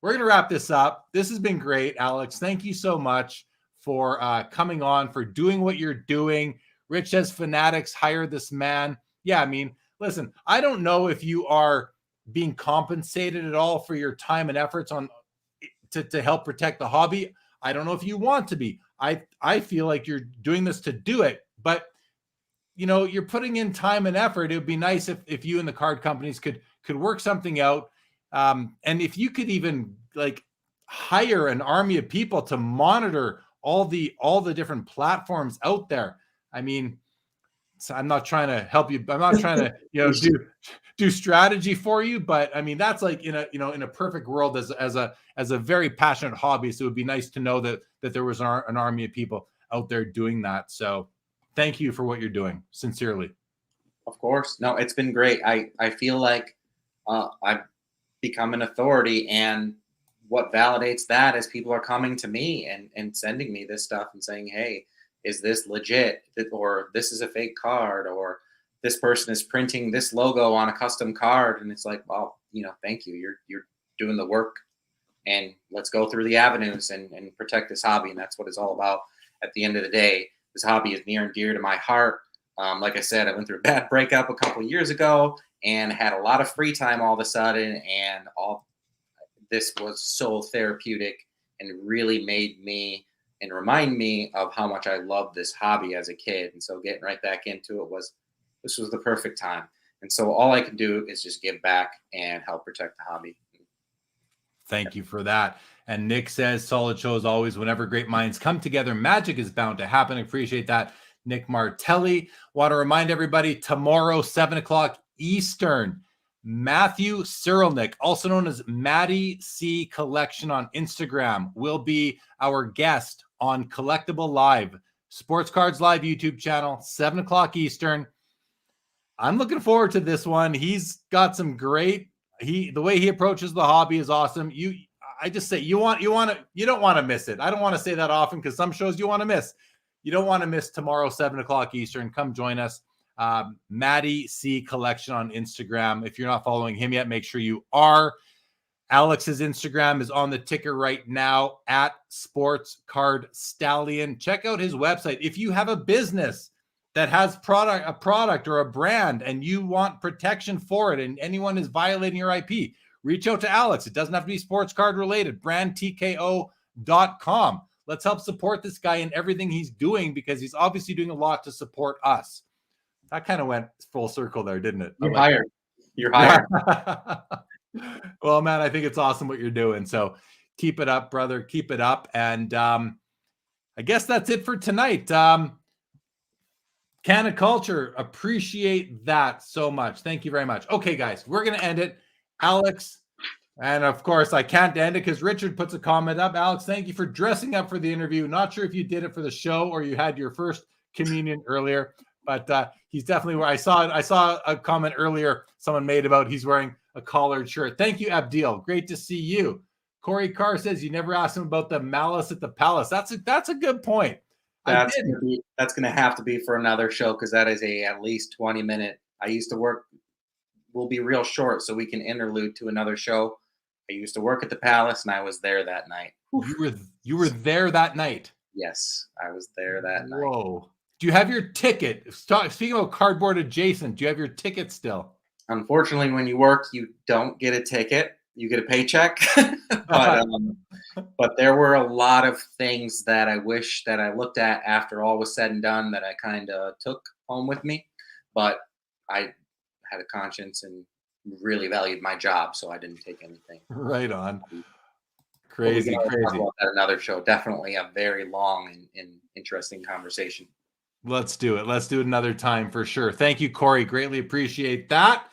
[SPEAKER 2] We're going to wrap this up. This has been great, Alex. Thank you so much for coming on, for doing what you're doing. Rich says, fanatics, hire this man. Yeah, I mean, listen, I don't know if you are being compensated at all for your time and efforts to help protect the hobby. I don't know if you want to be. I feel like you're doing this to do it, but you're putting in time and effort. It would be nice if you and the card companies could work something out. And if you could even like hire an army of people to monitor all the different platforms out there. I mean, so I'm not trying to help you. I'm not trying to, do strategy for you, but I mean, that's like in a perfect world as a very passionate hobbyist, it would be nice to know that there was an army of people out there doing that. So thank you for what you're doing. Sincerely.
[SPEAKER 3] Of course. No, it's been great. I feel like I've become an authority, and what validates that is people are coming to me and sending me this stuff and saying, hey, is this legit? Or this is a fake card, or this person is printing this logo on a custom card. And it's like, well, thank you. You're doing the work, and let's go through the avenues and protect this hobby. And that's what it's all about. At the end of the day, this hobby is near and dear to my heart. Like I said, I went through a bad breakup a couple of years ago and had a lot of free time all of a sudden. And all this was so therapeutic and really made me and remind me of how much I loved this hobby as a kid. And so getting right back into it was the perfect time. And so all I can do is just give back and help protect the hobby.
[SPEAKER 2] Thank you for that. And Nick says, solid show as always. Whenever great minds come together, magic is bound to happen. Appreciate that, Nick Martelli. Want to remind everybody, tomorrow, 7:00 Eastern, Matthew Cyrilnik, also known as Matty C Collection on Instagram, will be our guest on Collectible Live, Sports Cards Live YouTube channel, 7:00 Eastern. I'm looking forward to this one. He's got some great, the way he approaches the hobby is awesome. I just say you don't want to miss it. I don't want to say that often because some shows you want to miss. You don't want to miss tomorrow, 7:00 Eastern. Come join us. Matty C Collection on Instagram. If you're not following him yet, make sure you are. Alex's Instagram is on the ticker right now at Sports Card Stallion. Check out his website. If you have a business that has a product or a brand and you want protection for it and anyone is violating your IP, reach out to Alex. It doesn't have to be sports card related. brandtko.com. Let's help support this guy in everything he's doing because he's obviously doing a lot to support us. That kind of went full circle there, didn't it?
[SPEAKER 3] You're hired. You're hired.
[SPEAKER 2] Well, man, I think it's awesome what you're doing. So keep it up, brother. Keep it up. And I guess that's it for tonight. Can of Culture, appreciate that so much. Thank you very much. Okay, guys, we're going to end it. Alex, and of course, I can't end it because Richard puts a comment up. Alex, thank you for dressing up for the interview. Not sure if you did it for the show or you had your first communion earlier, but he's definitely where I saw a comment earlier someone made about he's wearing a collared shirt. Thank you, Abdil. Great to see you. Corey Carr says you never asked him about the malice at the palace. That's a good point.
[SPEAKER 3] That's going to have to be for another show because that is at least 20-minute. I used to work. We'll be real short so we can interlude to another show. I used to work at the Palace and I was there that night.
[SPEAKER 2] You were there that night?
[SPEAKER 3] Yes, I was there that night.
[SPEAKER 2] Whoa. Do you have your ticket? Speaking of cardboard adjacent, do you have your ticket still?
[SPEAKER 3] Unfortunately, when you work, you don't get a ticket. You get a paycheck. But there were a lot of things that I wish that I looked at after all was said and done that I kind of took home with me. But I had a conscience and really valued my job, so I didn't take anything.
[SPEAKER 2] Right on. Crazy.
[SPEAKER 3] Talk about that another show. Definitely a very long and interesting conversation.
[SPEAKER 2] Let's do it. Let's do it another time for sure. Thank you, Corey. Greatly appreciate that.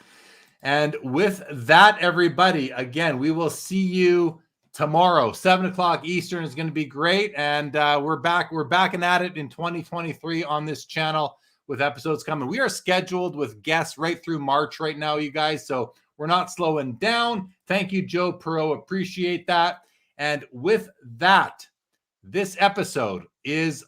[SPEAKER 2] And with that, everybody, again, we will see you tomorrow. 7:00 Eastern is going to be great. And we're back and at it in 2023 on this channel with episodes coming. We are scheduled with guests right through March right now, you guys. So we're not slowing down. Thank you, Joe Perot. Appreciate that. And with that, this episode is